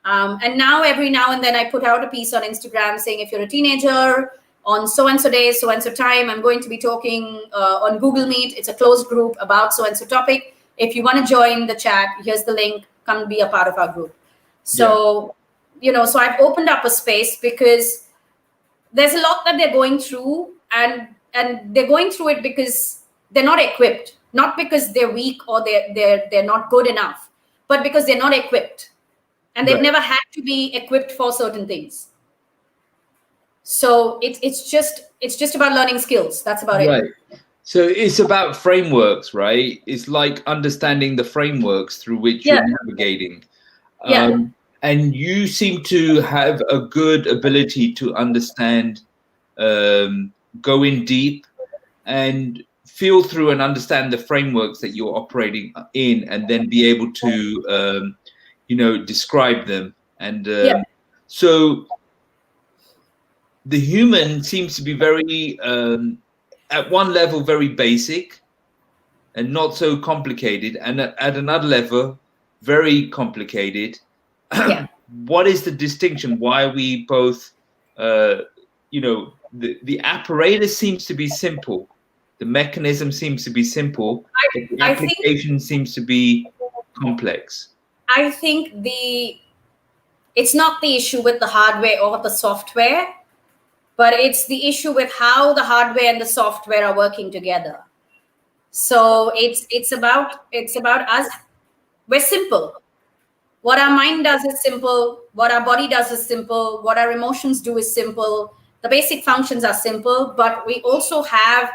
And now every now and then I put out a piece on Instagram saying, if you're a teenager on so-and-so day, so-and-so time, I'm going to be talking on Google Meet. It's a closed group about so-and-so topic. If you want to join the chat, here's the link. Come be a part of our group. So, so I've opened up a space because there's a lot that they're going through, and they're going through it because they're not equipped, not because they're weak or they're not good enough, but because they're not equipped, and they've never had to be equipped for certain things. So it's just about learning skills. That's about it. Right. So it's about frameworks, right? It's like understanding the frameworks through which you're navigating. And you seem to have a good ability to understand, go in deep and feel through and understand the frameworks that you're operating in, and then be able to, describe them. And so the human seems to be very, at one level, very basic and not so complicated, and at another level, very complicated. What is the distinction? Why are we both, the apparatus seems to be simple. The mechanism seems to be simple. But the application seems to be complex. I think it's not the issue with the hardware or the software, but it's the issue with how the hardware and the software are working together. So it's about us. We're simple. What our mind does is simple. What our body does is simple. What our emotions do is simple. The basic functions are simple, but we also have,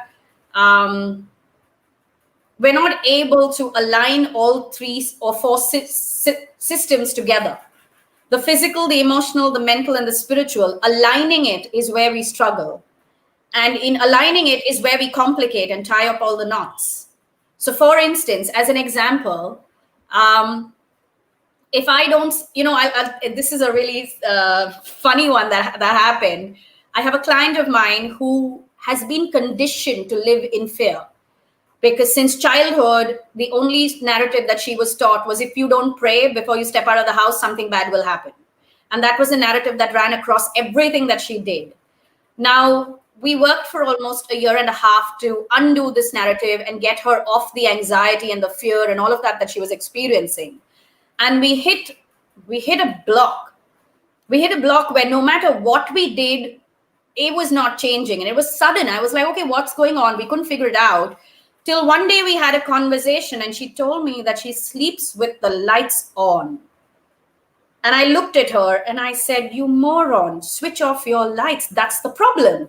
we're not able to align all 3 or 4 systems together. The physical, the emotional, the mental, and the spiritual. Aligning it is where we struggle. And in aligning it is where we complicate and tie up all the knots. So for instance, as an example, if I don't, this is a really funny one that happened. I have a client of mine who has been conditioned to live in fear, because since childhood, the only narrative that she was taught was, if you don't pray before you step out of the house, something bad will happen. And that was a narrative that ran across everything that she did. Now, we worked for almost a year and a half to undo this narrative and get her off the anxiety and the fear and all of that she was experiencing. And we hit a block. We hit a block where no matter what we did, it was not changing. And it was sudden. I was like, okay, what's going on? We couldn't figure it out. Till one day we had a conversation and she told me that she sleeps with the lights on. And I looked at her and I said, you moron, switch off your lights. That's the problem.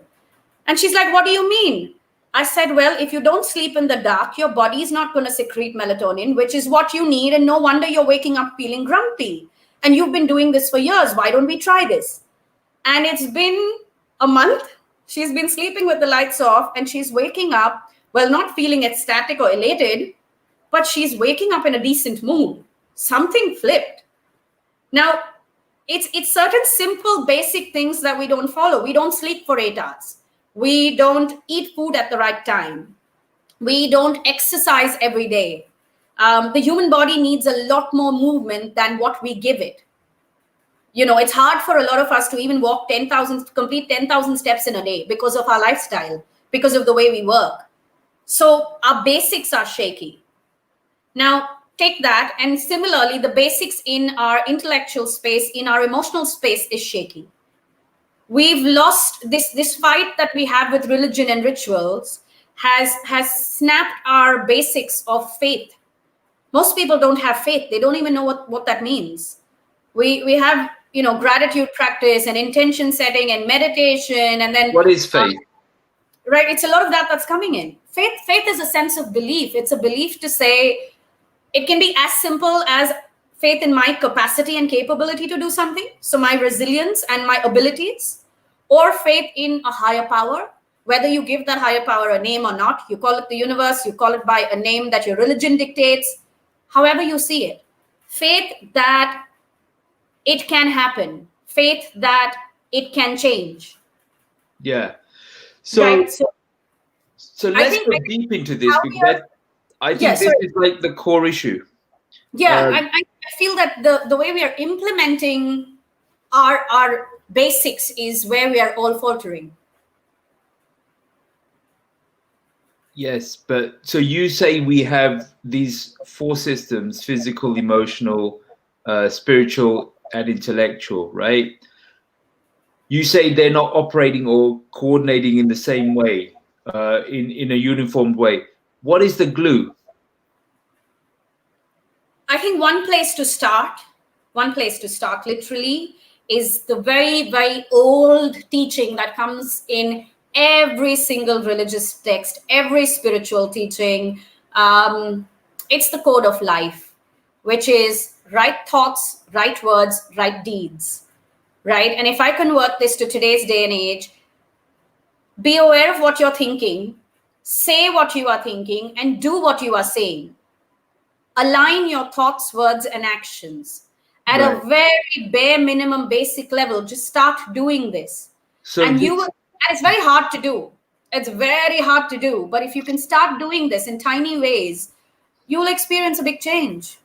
And she's like, what do you mean? I said, well, if you don't sleep in the dark, your body is not going to secrete melatonin, which is what you need. And no wonder you're waking up feeling grumpy. And you've been doing this for years. Why don't we try this? And it's been a month. She's been sleeping with the lights off and she's waking up, well, not feeling ecstatic or elated, but she's waking up in a decent mood. Something flipped. Now, it's certain simple, basic things that we don't follow. We don't sleep for 8 hours. We don't eat food at the right time. We don't exercise every day. The human body needs a lot more movement than what we give it. You know, it's hard for a lot of us to even walk 10,000, complete 10,000 steps in a day because of our lifestyle, because of the way we work. So our basics are shaky. Now, take that, and similarly, the basics in our intellectual space, in our emotional space is shaky. We've lost this fight that we have with religion and rituals has snapped our basics of faith. Most people don't have faith. They don't even know what that means. We have, you know, gratitude practice and intention setting and meditation. And then what is faith? Right. It's a lot of that's coming in. Faith is a sense of belief. It's a belief to say, it can be as simple as faith in my capacity and capability to do something. So my resilience and my abilities, or faith in a higher power, whether you give that higher power a name or not, you call it the universe, you call it by a name that your religion dictates, however you see it. Faith that it can happen. Faith that it can change. Yeah. So, right? So let's go deep into this because I think this is like the core issue. Yeah, I feel that the way we are implementing our basics is where we are all faltering. Yes, but so you say we have these 4 systems: physical, emotional, spiritual, and intellectual, right? You say they're not operating or coordinating in the same way, in a uniformed way. What is the glue? I think one place to start literally is the very, very old teaching that comes in every single religious text, every spiritual teaching. It's the code of life, which is right thoughts, right words, right deeds, right? And if I convert this to today's day and age, be aware of what you're thinking, say what you are thinking, and do what you are saying. Align your thoughts, words, and actions at a very bare minimum basic level. Just start doing this. So and it's very hard to do. It's very hard to do. But if you can start doing this in tiny ways, you'll experience a big change.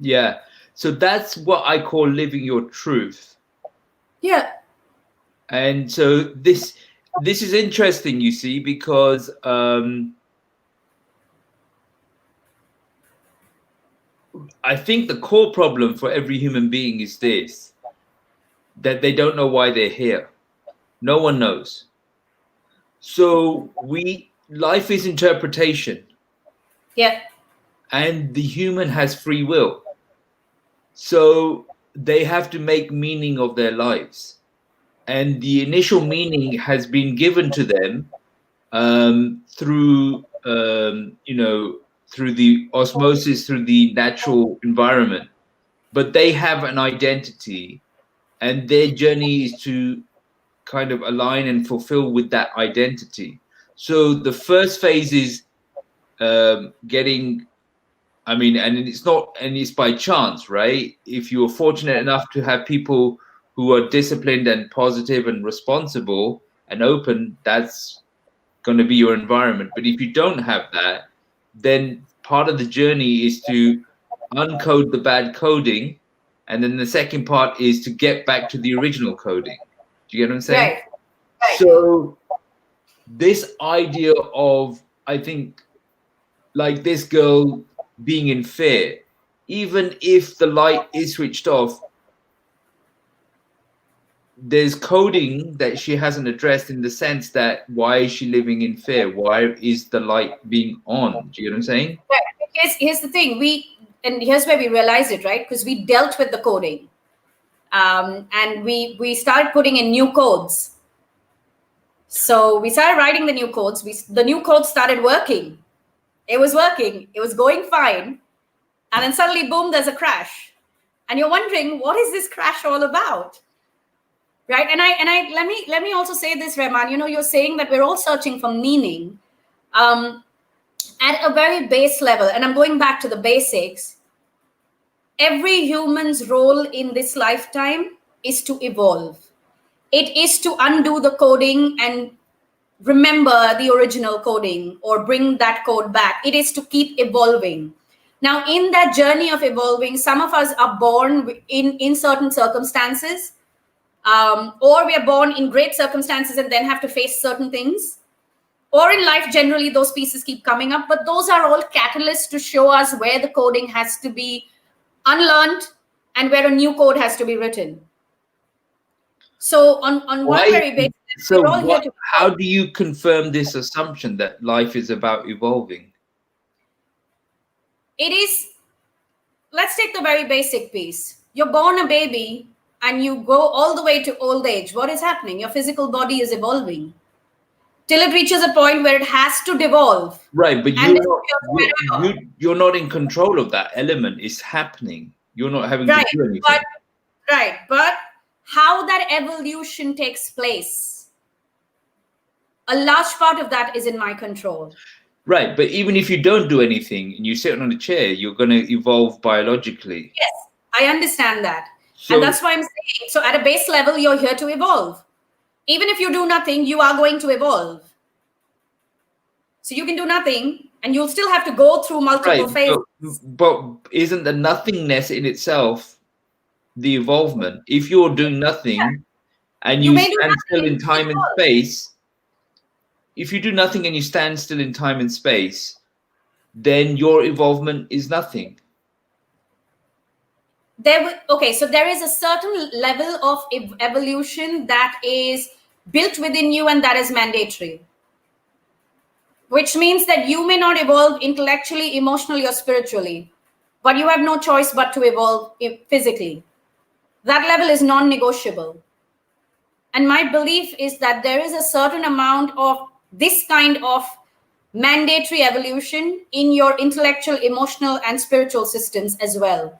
Yeah. So that's what I call living your truth. Yeah. And so this is interesting, you see, because I think the core problem for every human being is this, that they don't know why they're here. No one knows. So life is interpretation. Yeah. And the human has free will. So they have to make meaning of their lives. And the initial meaning has been given to them through, through the osmosis, through the natural environment. But they have an identity, and their journey is to kind of align and fulfill with that identity. So the first phase is getting, and it's by chance, right? If you are fortunate enough to have people who are disciplined and positive and responsible and open, that's going to be your environment. But if you don't have that, then part of the journey is to uncode the bad coding, and then the second part is to get back to the original coding. Do you get what I'm saying? Right. So this idea of, I think, like this girl being in fear, even if the light is switched off, there's coding that she hasn't addressed, in the sense that why is she living in fear? Why is the light being on? Do you know what I'm saying? Right. Here's the thing. And here's where we realize it, right? Because we dealt with the coding. And we started putting in new codes. So we started writing the new codes. The new codes started working. It was working. It was going fine. And then suddenly, boom, there's a crash. And you're wondering, what is this crash all about? Right? And I let me also say this, Rehman. You're saying that we're all searching for meaning at a very base level. And I'm going back to the basics. Every human's role in this lifetime is to evolve. It is to undo the coding and remember the original coding, or bring that code back. It is to keep evolving. Now, in that journey of evolving, some of us are born in certain circumstances, or we are born in great circumstances and then have to face certain things. Or in life, generally, those pieces keep coming up. But those are all catalysts to show us where the coding has to be unlearned and where a new code has to be written. So on one very basic, so we're all here to how do you confirm this assumption that life is about evolving? It is, let's take the very basic piece. You're born a baby and you go all the way to old age. What is happening? Your physical body is evolving till it reaches a point where it has to devolve. Right, but you're not in control of that element. It's happening. You're not having to do anything. But how that evolution takes place, a large part of that is in my control. Right, but even if you don't do anything and you sit on a chair, you're going to evolve biologically. Yes, I understand that. And that's why I'm saying, so at a base level, you're here to evolve. Even if you do nothing, you are going to evolve. So you can do nothing and you'll still have to go through multiple phases. But isn't the nothingness in itself the evolvement? If you're doing nothing and you stand still in time and space, if you do nothing and you stand still in time and space, then your evolvement is nothing. So there is a certain level of evolution that is built within you, and that is mandatory. Which means that you may not evolve intellectually, emotionally, or spiritually, but you have no choice but to evolve physically. That level is non-negotiable. And my belief is that there is a certain amount of this kind of mandatory evolution in your intellectual, emotional, and spiritual systems as well.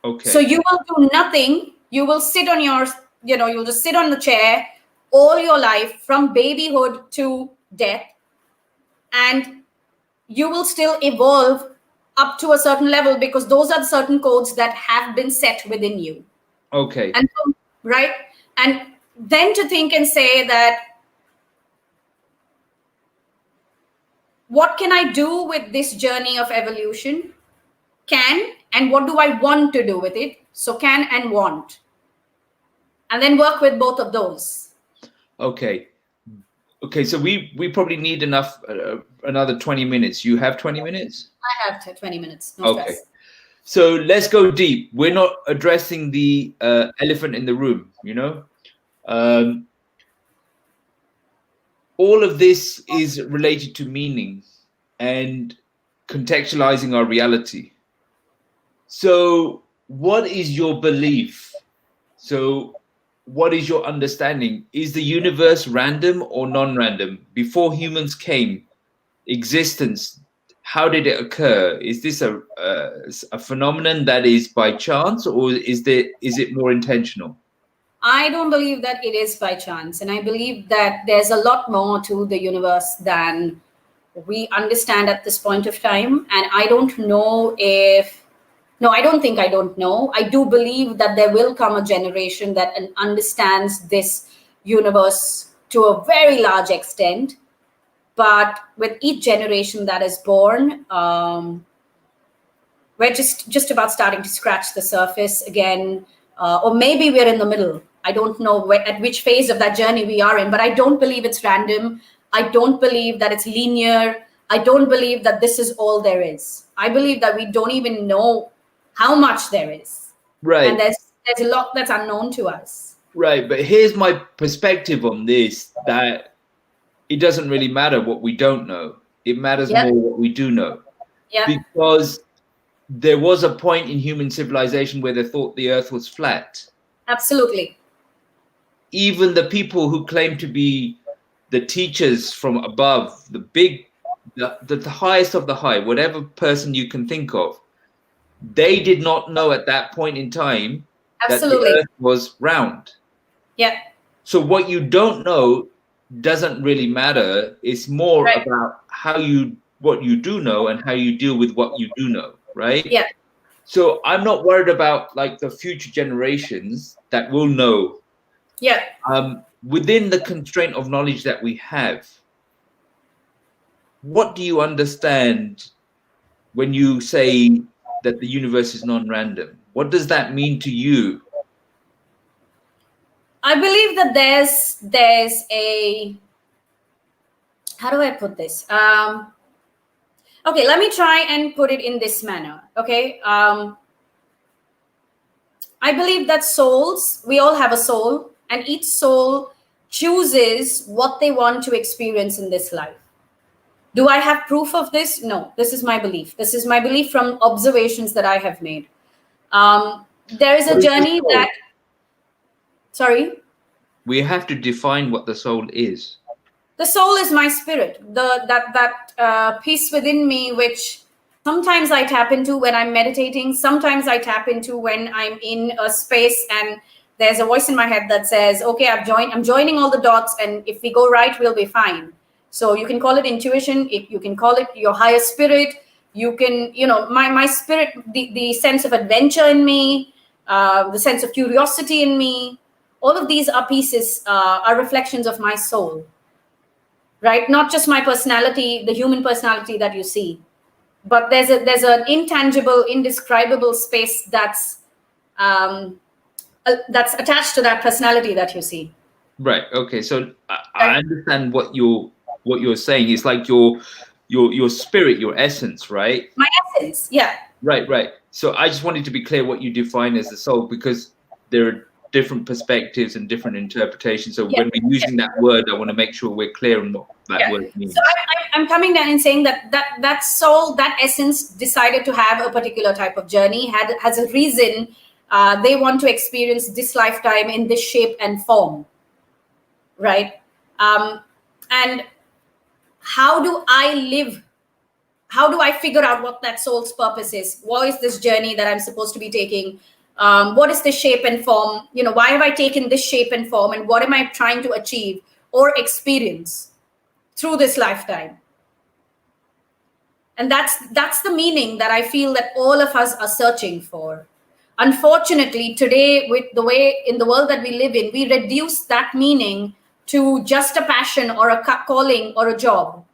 Okay. So you will do nothing. You will sit on you'll just sit on the chair all your life from babyhood to death. And you will still evolve up to a certain level because those are the certain codes that have been set within you. Okay. And right. And then to think and say that, what can I do with this journey of evolution? And what do I want to do with it? So can and want. And then work with both of those. Okay. So we probably need enough, another 20 minutes. You have 20 minutes? I have 20 minutes. No stress. So let's go deep. We're not addressing the elephant in the room, all of this is related to meaning and contextualizing our reality. So what is your belief? So what is your understanding? Is the universe random or non-random? Before humans came, existence, how did it occur? Is this a phenomenon that is by chance, or is it more intentional? I don't believe that it is by chance. And I believe that there's a lot more to the universe than we understand at this point of time. And I don't know I don't think I don't know. I do believe that there will come a generation that understands this universe to a very large extent. But with each generation that is born, we're just about starting to scratch the surface again. Or maybe we're in the middle. I don't know at which phase of that journey we are in, but I don't believe it's random. I don't believe that it's linear. I don't believe that this is all there is. I believe that we don't even know how much there is. Right. And there's a lot that's unknown to us. Right. But here's my perspective on this, that it doesn't really matter what we don't know. It matters more what we do know. Yeah. Because there was a point in human civilization where they thought the earth was flat. Absolutely. Even the people who claim to be the teachers from above, the highest of the high, whatever person you can think of, they did not know at that point in time that the earth was round. Yeah. So what you don't know doesn't really matter. It's more about what you do know and how you deal with what you do know, right? Yeah. So I'm not worried about like the future generations that will know. Yeah. Within the constraint of knowledge that we have, what do you understand when you say that the universe is non-random? What does that mean to you? I believe that there's a, how do I put this? Okay, let me try and put it in this manner. Okay. I believe that souls, we all have a soul, and each soul chooses what they want to experience in this life. Do I have proof of this? No, this is my belief. This is my belief from observations that I have made. There is a journey that, sorry? We have to define what the soul is. The soul is my spirit, that piece within me, which sometimes I tap into when I'm meditating. Sometimes I tap into when I'm in a space and there's a voice in my head that says, okay, I'm joining all the dots, and if we go right, we'll be fine. So you can call it intuition, you can call it your higher spirit, you can, my spirit, the sense of adventure in me, the sense of curiosity in me, all of these are pieces, are reflections of my soul, right? Not just my personality, the human personality that you see, but there's an intangible, indescribable space that's attached to that personality that you see. Right. Okay. So I understand what you're saying. It's like your spirit, your essence, right? My essence, yeah. Right. So I just wanted to be clear what you define as the soul, because there are different perspectives and different interpretations. So when we're using that word, I want to make sure we're clear on what that word means. So I'm coming down and saying that soul, that essence decided to have a particular type of journey, has a reason. They want to experience this lifetime in this shape and form, right? And how do I live? How do I figure out what that soul's purpose is? What is this journey that I'm supposed to be taking? What is the shape and form? Why have I taken this shape and form, and what am I trying to achieve or experience through this lifetime? And that's the meaning that I feel that all of us are searching for. Unfortunately, today, with the way in the world that we live in, we reduce that meaning to just a passion or a calling or a job.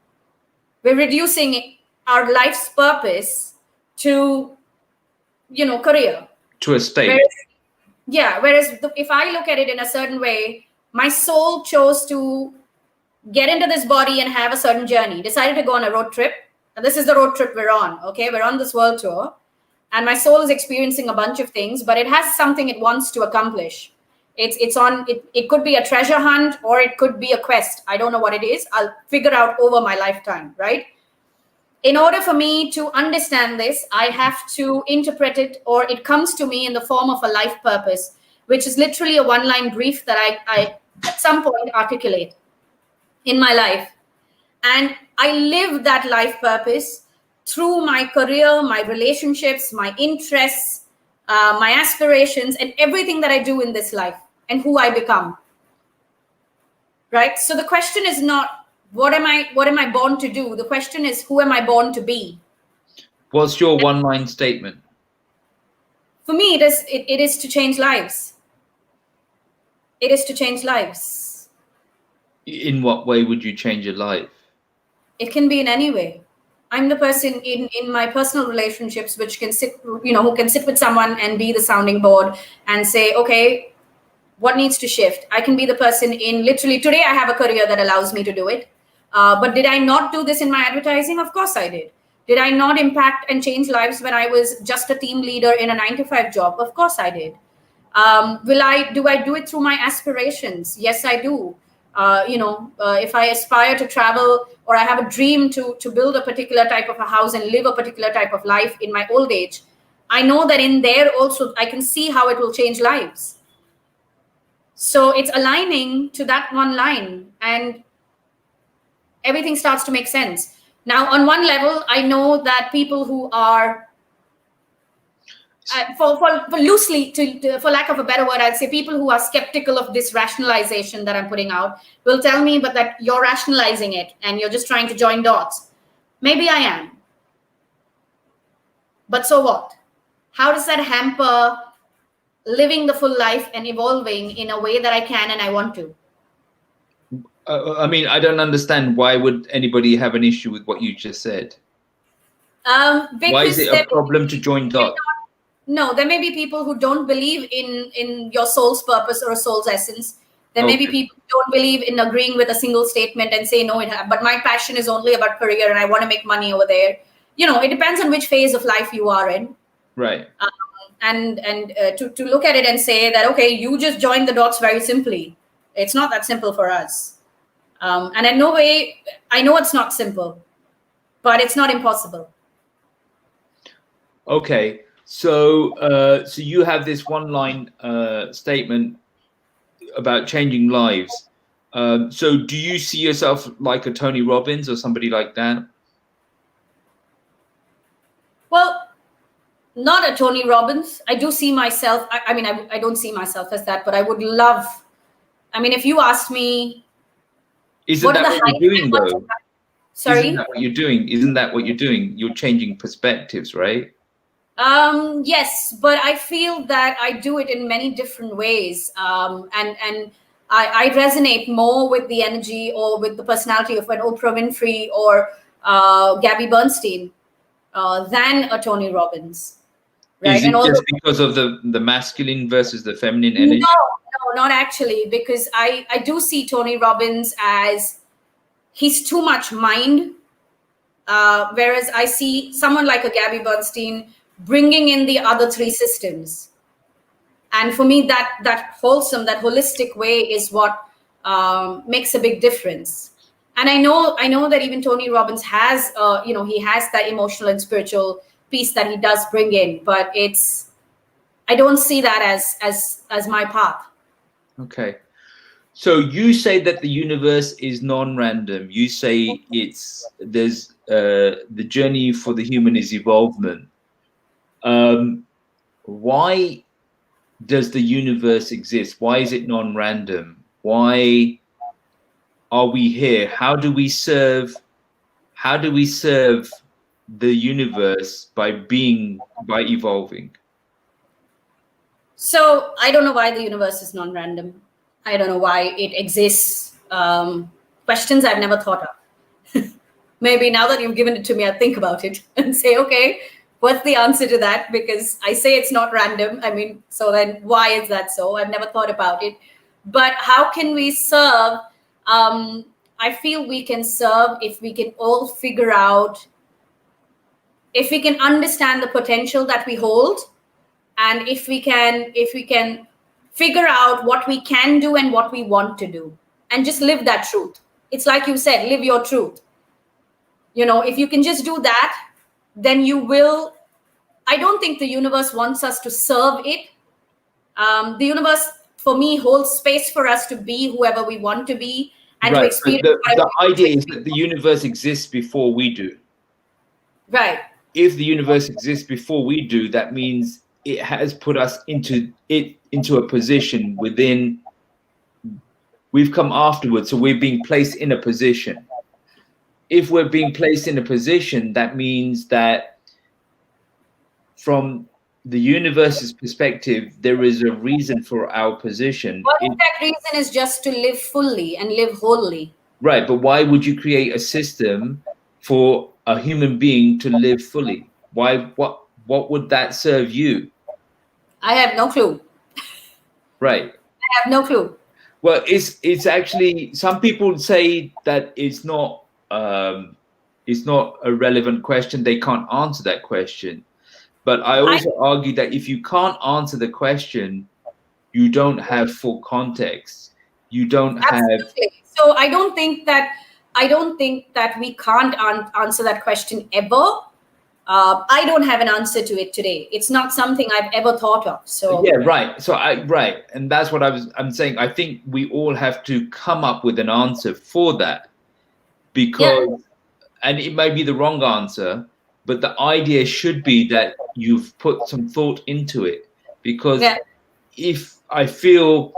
We're reducing our life's purpose to, career. To a state. Whereas if I look at it in a certain way, my soul chose to get into this body and have a certain journey, decided to go on a road trip. And this is the road trip we're on. Okay, we're on this world tour. And my soul is experiencing a bunch of things, but it has something it wants to accomplish. It could be a treasure hunt, or it could be a quest. I don't know what it is. I'll figure out over my lifetime, right? In order for me to understand this, I have to interpret it, or it comes to me in the form of a life purpose, which is literally a one-line brief that I at some point articulate in my life. And I live that life purpose through my career, my relationships, my interests, my aspirations, and everything that I do in this life and who I become. Right? So the question is not, what am I born to do? The question is, who am I born to be? What's your one-line statement? For me, it is to change lives. It is to change lives. In what way would you change your life? It can be in any way. I'm the person in my personal relationships which can sit, who can sit with someone and be the sounding board and say, okay, what needs to shift? I can be the person in literally today I have a career that allows me to do it. But did I not do this in my advertising? Of course I did. Did I not impact and change lives when I was just a team leader in a 9 to 5 job? Of course I did. Do I do it through my aspirations? Yes, I do. If I aspire to travel, or I have a dream to build a particular type of a house and live a particular type of life in my old age, I know that in there also I can see how it will change lives. So it's aligning to that one line, and everything starts to make sense. Now, on one level, I know that people who are, for loosely, for lack of a better word, I'd say people who are skeptical of this rationalization that I'm putting out will tell me, but that you're rationalizing it and you're just trying to join dots. Maybe I am. But so what? How does that hamper living the full life and evolving in a way that I can and I want to? I mean, I don't understand, why would anybody have an issue with what you just said? Why is it a problem to join dots? No, there may be people who don't believe in your soul's purpose or a soul's essence. There may be people who don't believe in agreeing with a single statement and say, no, but my passion is only about career and I want to make money over there. It depends on which phase of life you are in. Right. To look at it and say that, okay, you just join the dots very simply. It's not that simple for us. And in no way, I know it's not simple, but it's not impossible. Okay. So you have this one-line statement about changing lives. So do you see yourself like a Tony Robbins or somebody like that? Well, not a Tony Robbins. I do see myself. I don't see myself as that, but I would love. I mean, if you asked me, isn't that what you're doing though? Sorry? Isn't that what you're doing? Isn't that what you're doing? You're changing perspectives, right? Yes, but I feel that I do it in many different ways. And I resonate more with the energy or with the personality of an Oprah Winfrey or Gabby Bernstein than a Tony Robbins. Right? Is it just because of the masculine versus the feminine energy? No, not actually, because I do see Tony Robbins as he's too much mind, whereas I see someone like a Gabby Bernstein bringing in the other three systems. And for me, that wholesome, that holistic way is what makes a big difference. And I know that even Tony Robbins has, he has that emotional and spiritual piece that he does bring in, but I don't see that as my path. Okay. So you say that the universe is non-random. You say there's the journey for the human is evolvement. Why does the universe exist? Why is it non-random? Why are we here? How do we serve the universe by evolving? So I don't know why the universe is non-random. I don't know why it exists. Questions I've never thought of. Maybe now that you've given it to me, I'll think about it and say, okay, what's the answer to that? Because I say it's not random. I mean, so then why is that so? I've never thought about it. But how can we serve? I feel we can serve if we can all figure out, if we can understand the potential that we hold, and if we can figure out what we can do and what we want to do, and just live that truth. It's like you said, live your truth. If you can just do that, then you will. I don't think the universe wants us to serve it. The universe, for me, holds space for us to be whoever we want to be and to experience. The idea is that the universe exists before we do. Right. If the universe exists before we do, that means it has put us into a position within. We've come afterwards, so we're being placed in a position. If we're being placed in a position, that means that from the universe's perspective, there is a reason for our position. Well, that reason is just to live fully and live wholly. Right, but why would you create a system for a human being to live fully? Why? What would that serve you? I have no clue. Right. I have no clue. Well, it's actually, some people say that it's not it's not a relevant question. They can't answer that question. But I also argue that if you can't answer the question, you don't have full context. You don't have. Absolutely. So I don't think that we can't answer that question ever. I don't have an answer to it today. It's not something I've ever thought of. So yeah, right. So right, and that's what I'm saying. I think we all have to come up with an answer for that, because, and it may be the wrong answer, but the idea should be that you've put some thought into it. Because if I feel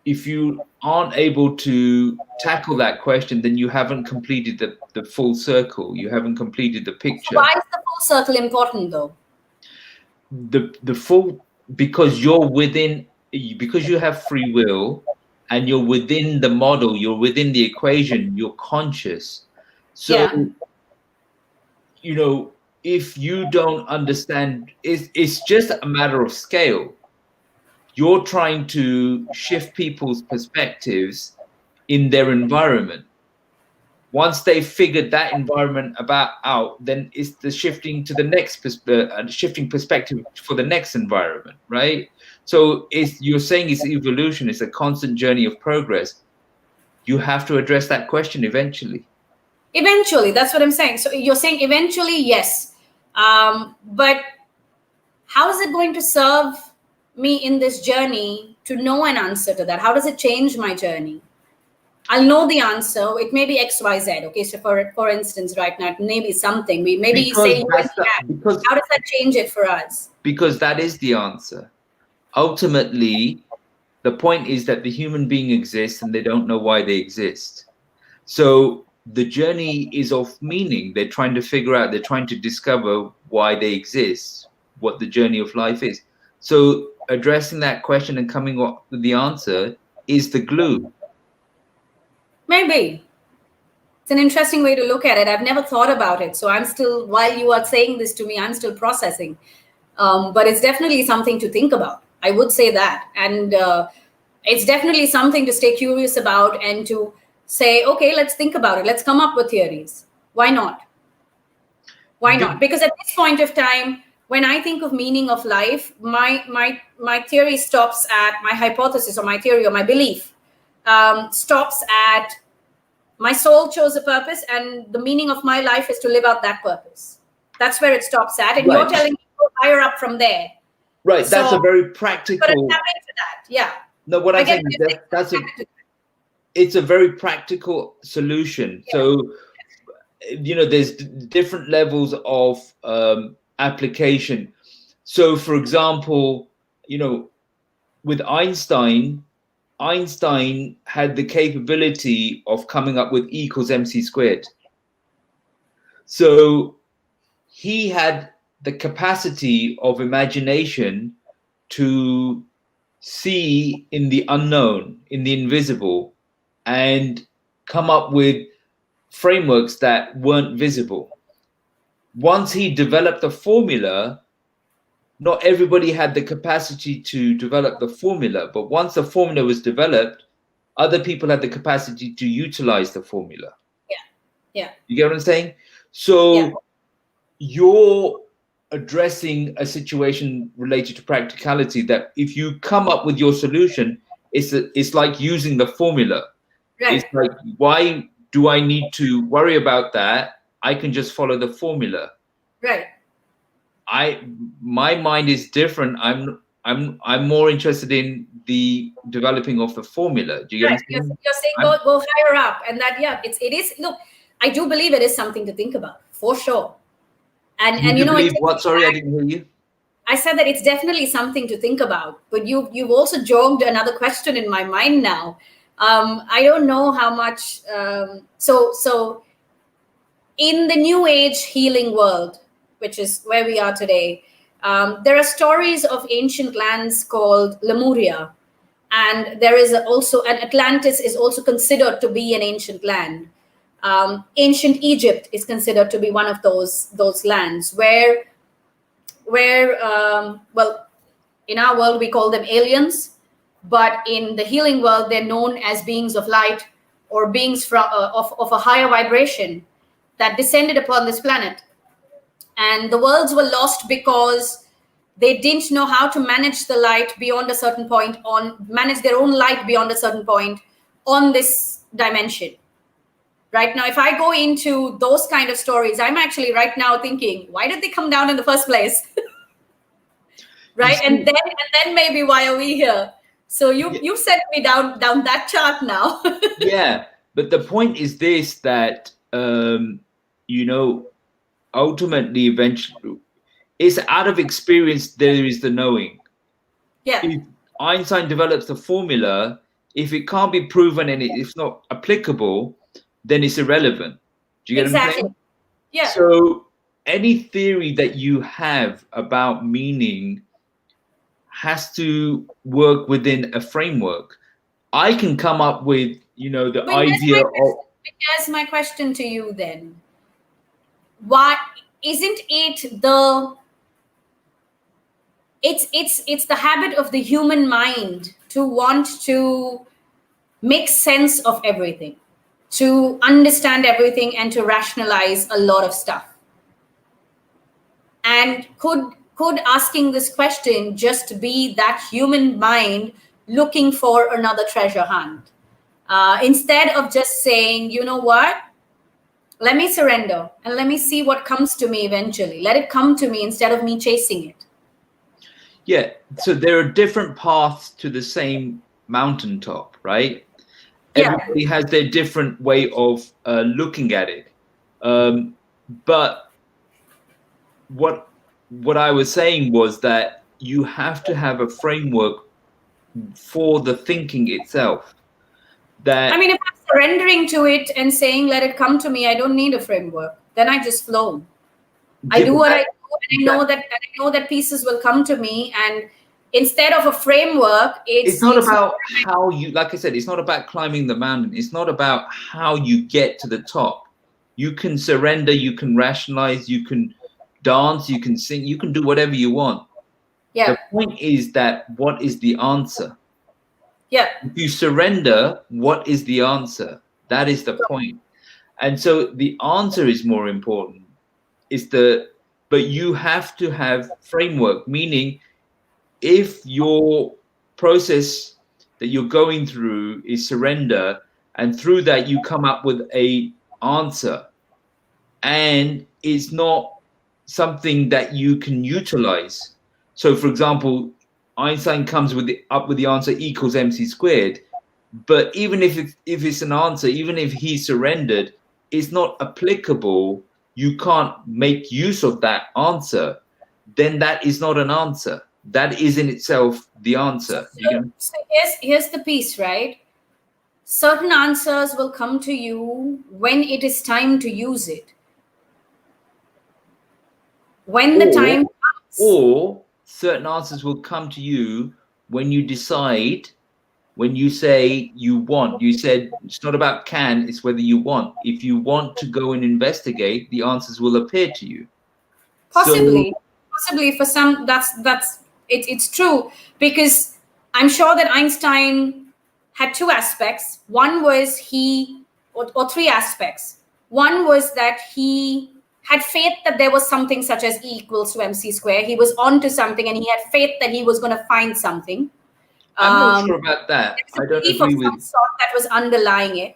if you aren't able to tackle that question, then you haven't completed the full circle. You haven't completed the picture. So why is the full circle important, though? The full, because you're within, because you have free will, and you're within the model, you're within the equation, you're conscious. So, you know, if you don't understand, it's just a matter of scale. You're trying to shift people's perspectives in their environment. Once they've figured that environment out, then it's the shifting to the next shifting perspective for the next environment, right? So you're saying it's evolution, it's a constant journey of progress. You have to address that question eventually. Eventually, that's what I'm saying. So you're saying eventually, yes. But how is it going to serve me in this journey to know an answer to that? How does it change my journey? I'll know the answer. It may be X, Y, Z. Okay, so for instance, right now, it may be something. How does that change it for us? Because that is the answer. Ultimately, the point is that the human being exists and they don't know why they exist. So the journey is of meaning. They're trying to figure out, they're trying to discover why they exist, what the journey of life is. So addressing that question and coming up with the answer is the glue. Maybe. It's an interesting way to look at it. I've never thought about it. So I'm still, while you are saying this to me, I'm still processing. But it's definitely something to think about. I would say that. And it's definitely something to stay curious about and to say, okay, let's think about it. Let's come up with theories. Why not? Why not? Because at this point of time, when I think of meaning of life, my theory stops at my hypothesis or my theory or my belief stops at my soul chose a purpose and the meaning of my life is to live out that purpose. That's where it stops at. And you're telling me to go higher up from there. Right. So, that's a very practical. But it's happening to that. Yeah. No, what I'm saying is it's a very practical solution. Yeah. So, you know, there's different levels of application. So, for example, you know, with Einstein had the capability of coming up with E equals MC squared. So he had the capacity of imagination to see in the unknown, in the invisible, and come up with frameworks that weren't visible. Once he developed the formula, not everybody had the capacity to develop the formula, but once the formula was developed, other people had the capacity to utilize the formula. Yeah. You get what I'm saying? So you're addressing a situation related to practicality that if you come up with your solution, it's like using the formula. Right. It's like, why do I need to worry about that? I can just follow the formula. Right. My mind is different. I'm more interested in the developing of the formula. Do you get what I'm saying? You're saying go higher up, and that it is. Look, I do believe it is something to think about for sure. And you know, what? Sorry, I didn't hear you. I said that it's definitely something to think about. But you've also jogged another question in my mind now. I don't know how much. So in the New Age healing world, which is where we are today, there are stories of ancient lands called Lemuria. And there is also, and Atlantis is also considered to be an ancient land. Ancient Egypt is considered to be one of those lands where well, in our world, we call them aliens. But in the healing world, they're known as beings of light or beings of a higher vibration that descended upon this planet. And the worlds were lost because they didn't know how to manage the light beyond a certain point, manage their own light beyond a certain point on this dimension. Right now, if I go into those kind of stories, I'm actually right now thinking, why did they come down in the first place? Right? And then maybe why are we here? So you sent me down that chart now. Yeah, but the point is this, that ultimately, eventually, it's out of experience there is the knowing. Yeah. If Einstein develops the formula, if it can't be proven and it's not applicable, then it's irrelevant. Do you get what I'm saying? Yeah. So any theory that you have about meaning has to work within a framework. I can come up with, the idea of. Here's my question to you then. Why isn't it the? It's the habit of the human mind to want to make sense of everything, to understand everything, and to rationalize a lot of stuff. And could asking this question just be that human mind looking for another treasure hunt, instead of just saying, you know what, let me surrender and let me see what comes to me eventually. Let it come to me instead of me chasing it. Yeah, so there are different paths to the same mountaintop, right? Yeah. Everybody has their different way of looking at it. But what I was saying was that you have to have a framework for the thinking itself. That, I mean, if I'm surrendering to it and saying, let it come to me, I don't need a framework. Then I just flow. I do what I do, and I know that pieces will come to me. And instead of a framework, it's not about how you, like I said, it's not about climbing the mountain. It's not about how you get to the top. You can surrender, you can rationalize, you can dance, you can sing, you can do whatever you want. Yeah. The point is that what is the answer? Yeah. If you surrender, what is the answer? That is the point. And so the answer is more important. But you have to have framework, meaning if your process that you're going through is surrender, and through that you come up with a answer, and it's not something that you can utilize. So for example, Einstein comes up with the answer equals mc squared, but even if it's an answer, even if he surrendered, it's not applicable, you can't make use of that answer, then that is not an answer. That is in itself the answer. So here's the piece, right? Certain answers will come to you when it is time to use it. When the time comes. Or certain answers will come to you when you decide, when you say you want. You said it's not about can, it's whether you want. If you want to go and investigate, the answers will appear to you. Possibly for some, it's true, because I'm sure that Einstein had two aspects. One was or three aspects. One was that he had faith that there was something such as E equals to mc square. He was onto something, and he had faith that he was going to find something. I'm not sure about that. I don't agree with some sort that was underlying it.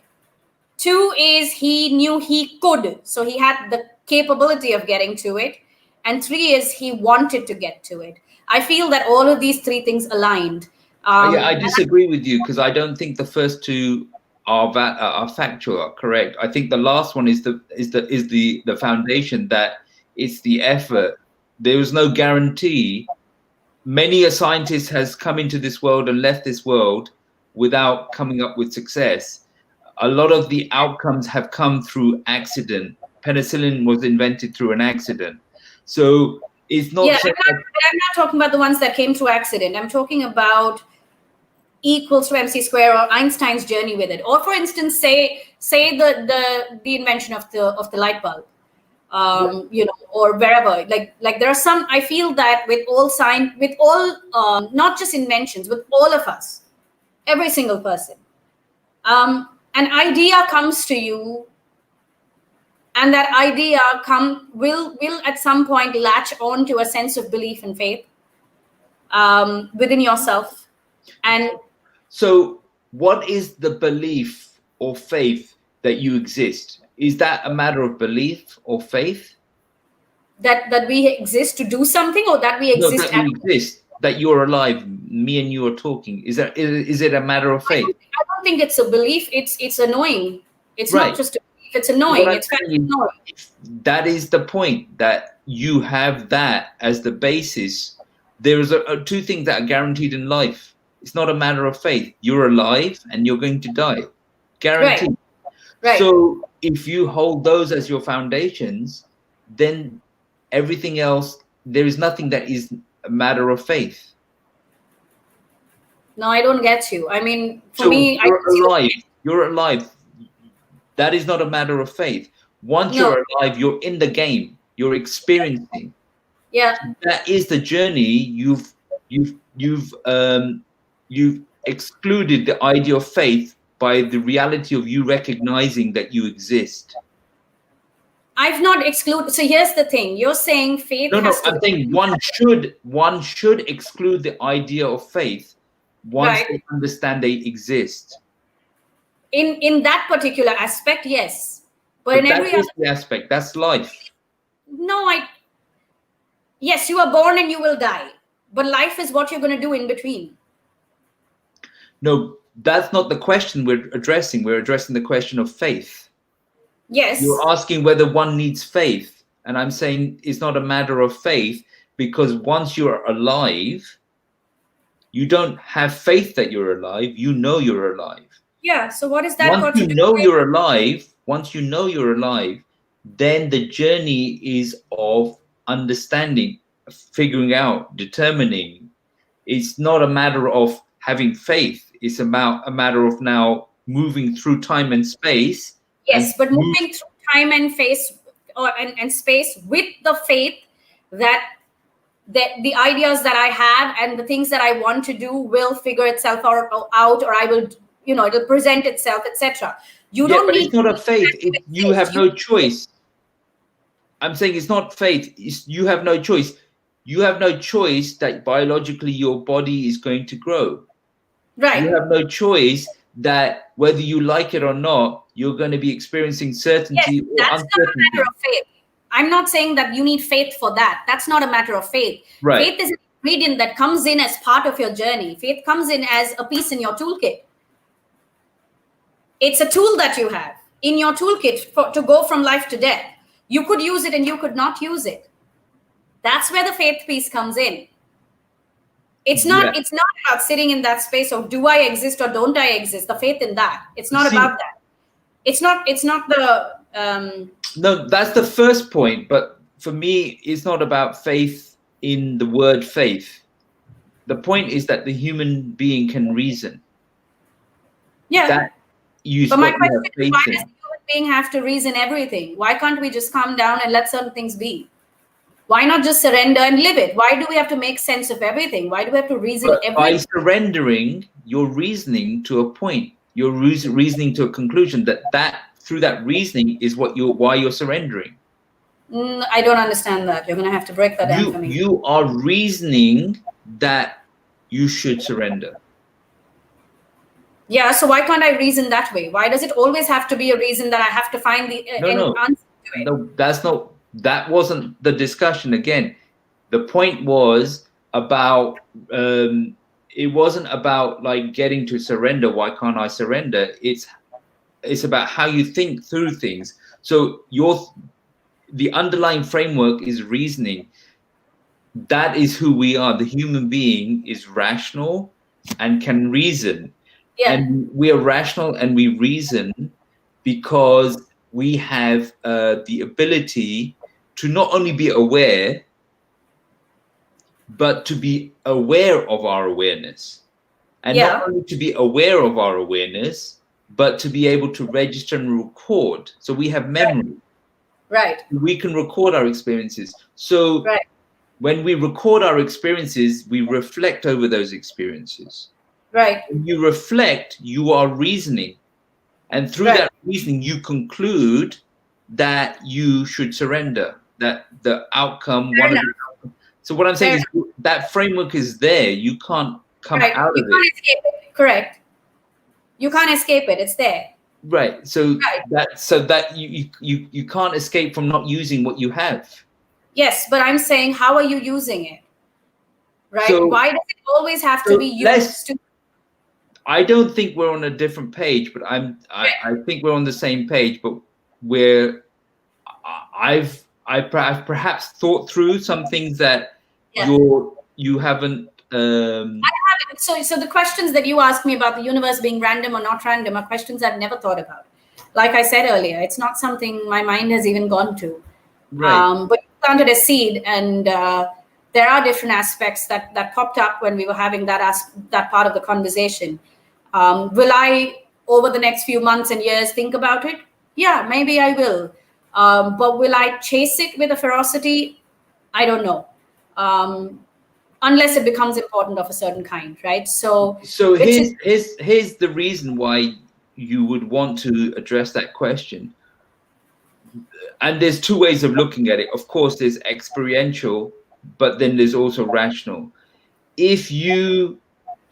Two is he knew he could, so he had the capability of getting to it. And three is he wanted to get to it. I feel that all of these three things aligned. Yeah, I disagree with you, because I don't think the first two are factual, are correct. I think the last one is the foundation, that it's the effort. There was no guarantee. Many a scientist has come into this world and left this world without coming up with success. A lot of the outcomes have come through accident. Penicillin was invented through an accident. So it's not. Yeah, I'm not talking about the ones that came through accident. I'm talking about E equals to mc square, or Einstein's journey with it. Or for instance, say the invention of the light bulb. Or wherever, like there are some, I feel that with all not just inventions, with all of us, every single person, an idea comes to you, and that idea will at some point latch on to a sense of belief and faith within yourself. And so what is the belief or faith that you exist? Is that a matter of belief or faith? that we exist to do something, or that we No, exist that you exist, that you're alive, me and you are talking. Is it a matter of faith? I don't think it's a belief. It's a knowing. It's Right. not just a belief. It's a knowing. What I'm It's fact saying is, knowing. that is the point, that you have that as the basis. There's two things that are guaranteed in life. It's not a matter of faith. You're alive and you're going to die. Guaranteed. Right. So if you hold those as your foundations, then everything else, there is nothing that is a matter of faith. No, I don't get you. I mean, for So me, you're alive. You're alive. That is not a matter of faith. Once you're alive, you're in the game. You're experiencing. Yeah. That is the journey. You've excluded the idea of faith by the reality of you recognizing that you exist. I've not excluded. So here's the thing. You're saying faith has to. I'm saying one should exclude the idea of faith once they understand they exist. In that particular aspect, yes. But in every other aspect, that's life. No, yes, you are born and you will die. But life is what you're going to do in between. No, that's not the question we're addressing. We're addressing the question of faith. Yes. You're asking whether one needs faith. And I'm saying it's not a matter of faith, because once you're alive, you don't have faith that you're alive. You know you're alive. Yeah. So what is that? Once you know you're alive, then the journey is of understanding, figuring out, determining. It's not a matter of having faith. It's about a matter of now moving through time and space. Yes, but moving through time and space, and space with the faith that the ideas that I have and the things that I want to do will figure itself out, or I will, it'll present itself, etc. You don't need. It's not a faith. You have no choice. I'm saying it's not faith. You have no choice. You have no choice that biologically your body is going to grow. Right. You have no choice that whether you like it or not, you're going to be experiencing certainty or that's uncertainty. Not a matter of faith. I'm not saying that you need faith for that. That's not a matter of faith. Right. Faith is an ingredient that comes in as part of your journey. Faith comes in as a piece in your toolkit. It's a tool that you have in your toolkit to go from life to death. You could use it and you could not use it. That's where the faith piece comes in. It's not about sitting in that space of do I exist or don't I exist? The faith in that. It's not about that. It's not the No, that's the first point. But for me, it's not about faith in the word faith. The point is that the human being can reason. Yeah. But my question is, why does the human being have to reason everything? Why can't we just calm down and let certain things be? Why not just surrender and live it? Why do we have to make sense of everything? Why do we have to reason everything? By surrendering, you're reasoning to a point. You're reasoning to a conclusion that through that reasoning is why you're surrendering. I don't understand that. You're going to have to break that down for me. You are reasoning that you should surrender. Yeah, so why can't I reason that way? Why does it always have to be a reason that I have to find the answer to it? No, that wasn't the discussion. Again, the point was about it wasn't about like getting to surrender. Why can't I surrender? It's about how you think through things. So the underlying framework is reasoning. That is who we are. The human being is rational and can reason. Yeah. And we are rational and we reason because we have the ability to not only be aware, but to be aware of our awareness. And not only to be aware of our awareness, but to be able to register and record. So we have memory. Right. We can record our experiences. So when we record our experiences, we reflect over those experiences. Right. When you reflect, you are reasoning. And through that reasoning, you conclude that you should surrender, that the outcome, so what I'm saying is that framework is there. You can't come out of it. You can't escape it. Correct. You can't escape it. It's there. Right. So that you can't escape from not using what you have. Yes, but I'm saying, how are you using it? Right? So, why does it always have to be used to? I don't think we're on a different page, but I think we're on the same page, but I've perhaps thought through some things that you haven't. I haven't. So the questions that you asked me about the universe being random or not random are questions I've never thought about. Like I said earlier, it's not something my mind has even gone to. Right. But you planted a seed, and there are different aspects that popped up when we were having that part of the conversation. Will I, over the next few months and years, think about it? Yeah, maybe I will. But will I chase it with a ferocity? I don't know. Unless it becomes important of a certain kind, right? So here's the reason why you would want to address that question. And there's two ways of looking at it. Of course, there's experiential, but then there's also rational. If you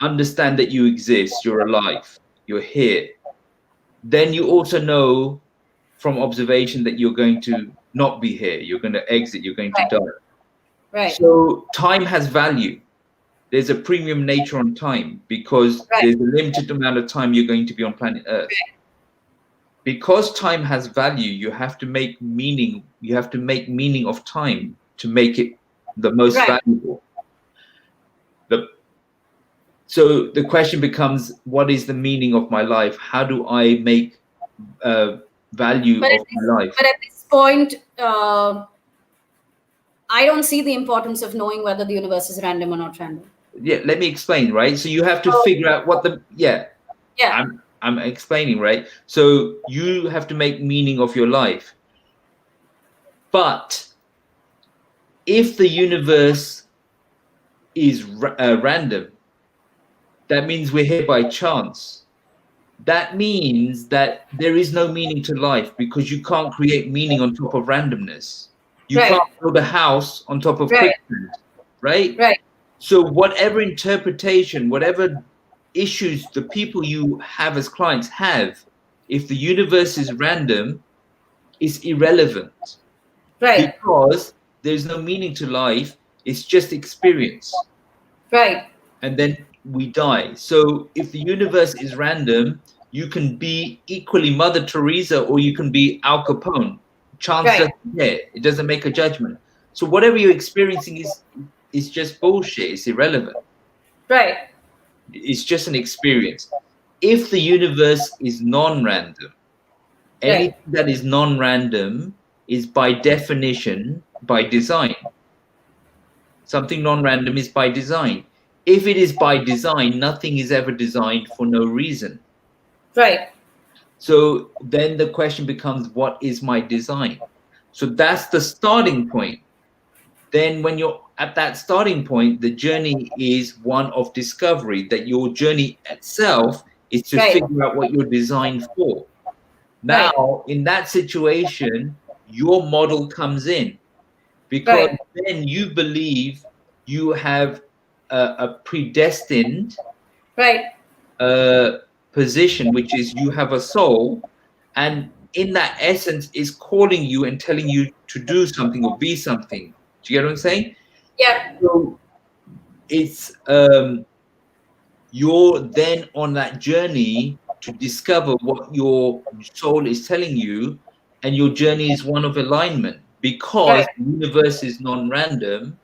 understand that you exist, you're alive, you're here, then you also know from observation that you're going to not be here, you're going to exit, you're going to die. Right. So time has value. There's a premium nature on time because there's a limited amount of time you're going to be on planet Earth. Because time has value, you have to make meaning. You have to make meaning of time to make it the most valuable. So the question becomes, what is the meaning of my life? How do I make value of my life? But at this point, I don't see the importance of knowing whether the universe is random or not random. Yeah, let me explain, right? So you have to figure out what I'm explaining, right? So you have to make meaning of your life. But if the universe is random, that means we're here by chance. That means that there is no meaning to life because you can't create meaning on top of randomness. You can't build a house on top of quicksand, right? Right. So whatever interpretation, whatever issues the people you have as clients have, if the universe is random, it's irrelevant. Right. Because there's no meaning to life. It's just experience. Right. And then we die. So if the universe is random, you can be equally Mother Teresa or you can be Al Capone. Chance doesn't care. It doesn't make a judgment. So whatever you're experiencing is just bullshit. It's irrelevant. Right. It's just an experience. If the universe is non-random, anything that is non-random is by definition by design. Something non-random is by design. If it is by design, nothing is ever designed for no reason. Right. So then the question becomes, what is my design? So that's the starting point. Then when you're at that starting point, the journey is one of discovery, that your journey itself is to figure out what you're designed for. Now, in that situation, your model comes in because then you believe you have a predestined position, which is you have a soul, and in that essence is calling you and telling you to do something or be something. Do you get what I'm saying? Yeah. So it's you're then on that journey to discover what your soul is telling you, and your journey is one of alignment because the universe is non-random.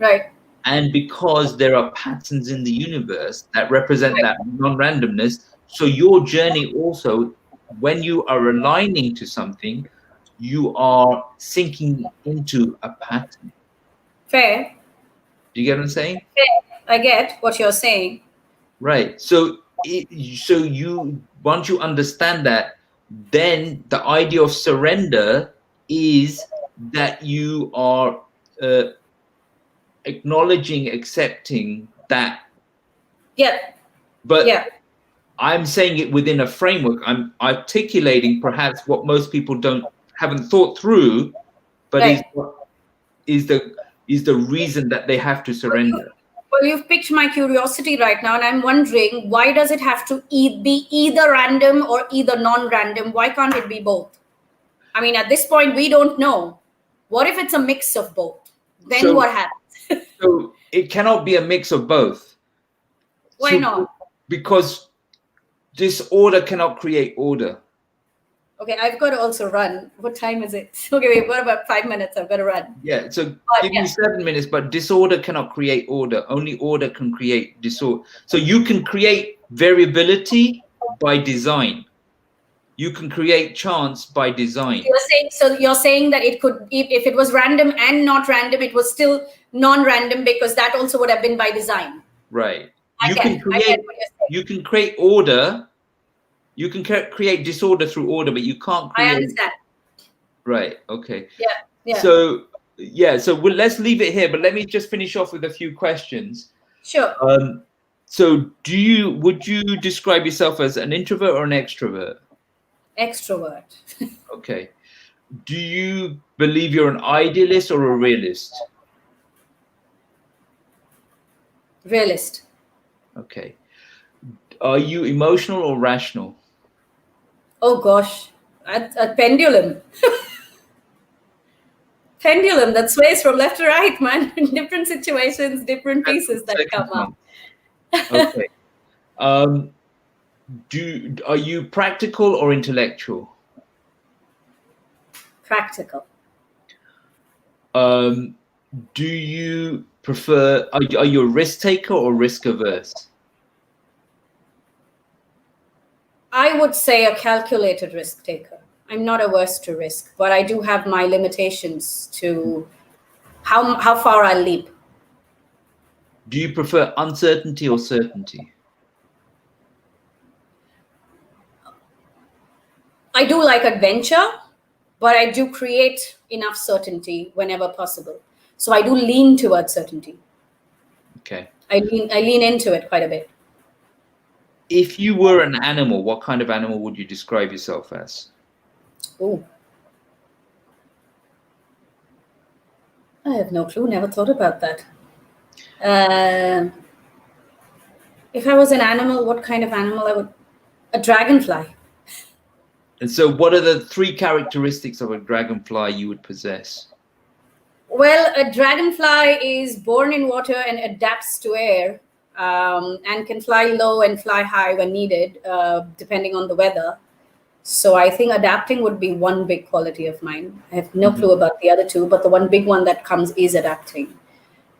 Right. And because there are patterns in the universe that represent that non-randomness, so your journey also, when you are aligning to something, you are sinking into a pattern. Fair. Do you get what I'm saying? Fair. I get what you're saying. Right. So you once you understand that, then the idea of surrender is that you are acknowledging, accepting that. Yeah. But I'm saying it within a framework. I'm articulating perhaps what most people haven't thought through, but Right. is the reason that they have to surrender. Well, you've piqued my curiosity right now, and I'm wondering, why does it have to be either random or either non-random? Why can't it be both? I mean, at this point, we don't know. What if it's a mix of both? Then So what happens? so it cannot be a mix of both. Why not? Because disorder cannot create order. Okay, I've got to also run. What time is it? Okay, we've got about 5 minutes. I've got to run. Yeah, so But give yeah. me 7 minutes, but disorder cannot create order. Only order can create disorder. So you can create variability by design. You can create chance by design. You're saying that it could, if it was random and not random, it was still non-random, because that also would have been by design. Right. I get what you're saying. You can create order. You can create disorder through order, but you can't create. I understand. Right. Okay. Yeah. So let's leave it here. But let me just finish off with a few questions. Sure. So would you describe yourself as an introvert or an extrovert? Extrovert. Okay. Do you believe you're an idealist or a realist? Realist. Okay. Are you emotional or rational? Oh gosh, a pendulum. Pendulum that sways from left to right, man. In different situations, different pieces that come up. Okay. Are you practical or intellectual? Practical. Do you prefer? Are you a risk taker or risk averse? I would say a calculated risk taker. I'm not averse to risk, but I do have my limitations to how far I leap. Do you prefer uncertainty or certainty? I do like adventure, but I do create enough certainty whenever possible. So I do lean towards certainty. Okay. I lean into it quite a bit. If you were an animal, what kind of animal would you describe yourself as? Oh, I have no clue. Never thought about that. If I was an animal, what kind of animal I would? A dragonfly. And so, what are the 3 characteristics of a dragonfly you would possess? Well, a dragonfly is born in water and adapts to air, and can fly low and fly high when needed, depending on the weather. So I think adapting would be one big quality of mine. I have no clue about the other 2, but the one big one that comes is adapting.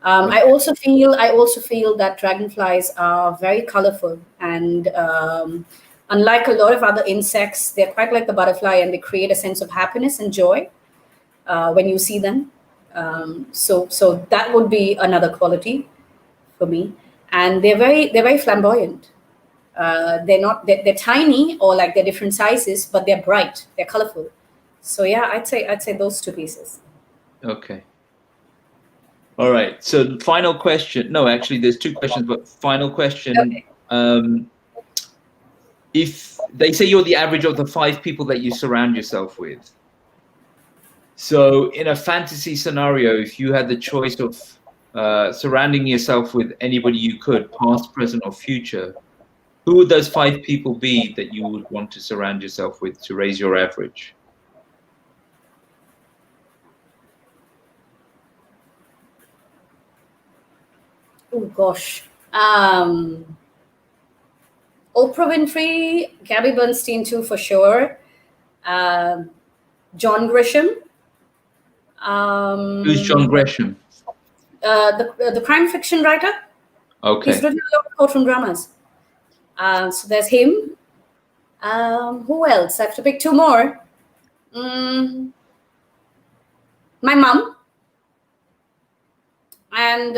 I also feel that dragonflies are very colorful, and unlike a lot of other insects, they're quite like the butterfly, and they create a sense of happiness and joy when you see them. So that would be another quality for me. And they're very flamboyant. They're tiny, or like they're different sizes, but they're bright, they're colorful. So yeah, I'd say those 2 pieces. Okay. All right. So final question. No, actually, there's 2 questions, but final question. Okay. If they say you're the average of the 5 people that you surround yourself with, so in a fantasy scenario, if you had the choice of surrounding yourself with anybody you could, past, present, or future, who would those 5 people be that you would want to surround yourself with to raise your average? Oh gosh. Oprah Winfrey, Gabby Bernstein too, for sure. John Grisham. Who's John Grisham? The crime fiction writer. Okay. He's written a lot of courtroom dramas. So there's him. Who else? I have to pick 2 more. My mom. And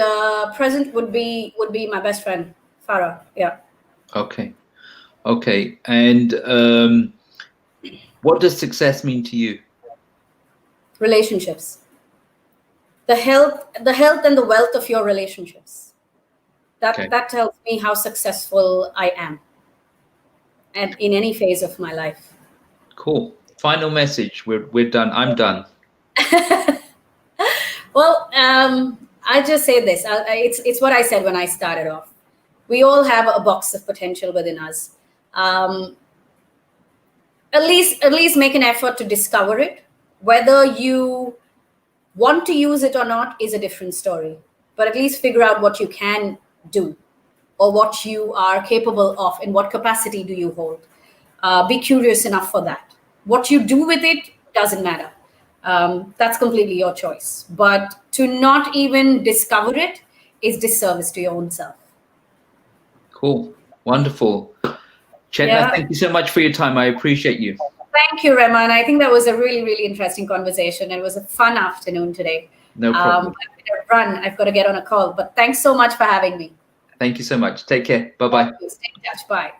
present would be my best friend, Farah. Yeah. Okay. And what does success mean to you? Relationships. The health and the wealth of your relationships. That tells me how successful I am. and in any phase of my life. Cool. Final message. We're done. I'm done. Well, I'll just say this. It's what I said when I started off. We all have a box of potential within us. At least make an effort to discover it. Whether you want to use it or not is a different story. But at least figure out what you can do, or what you are capable of, in what capacity do you hold. Be curious enough for that. What you do with it doesn't matter. That's completely your choice. But to not even discover it is disservice to your own self. Cool. Wonderful. Chetna, Yeah. thank you so much for your time. I appreciate you. Thank you, Rehman. I think that was a really, really interesting conversation. It was a fun afternoon today. No problem. I'm going to run. I've got to get on a call. But thanks so much for having me. Thank you so much. Take care. Bye-bye. Stay in touch. Bye.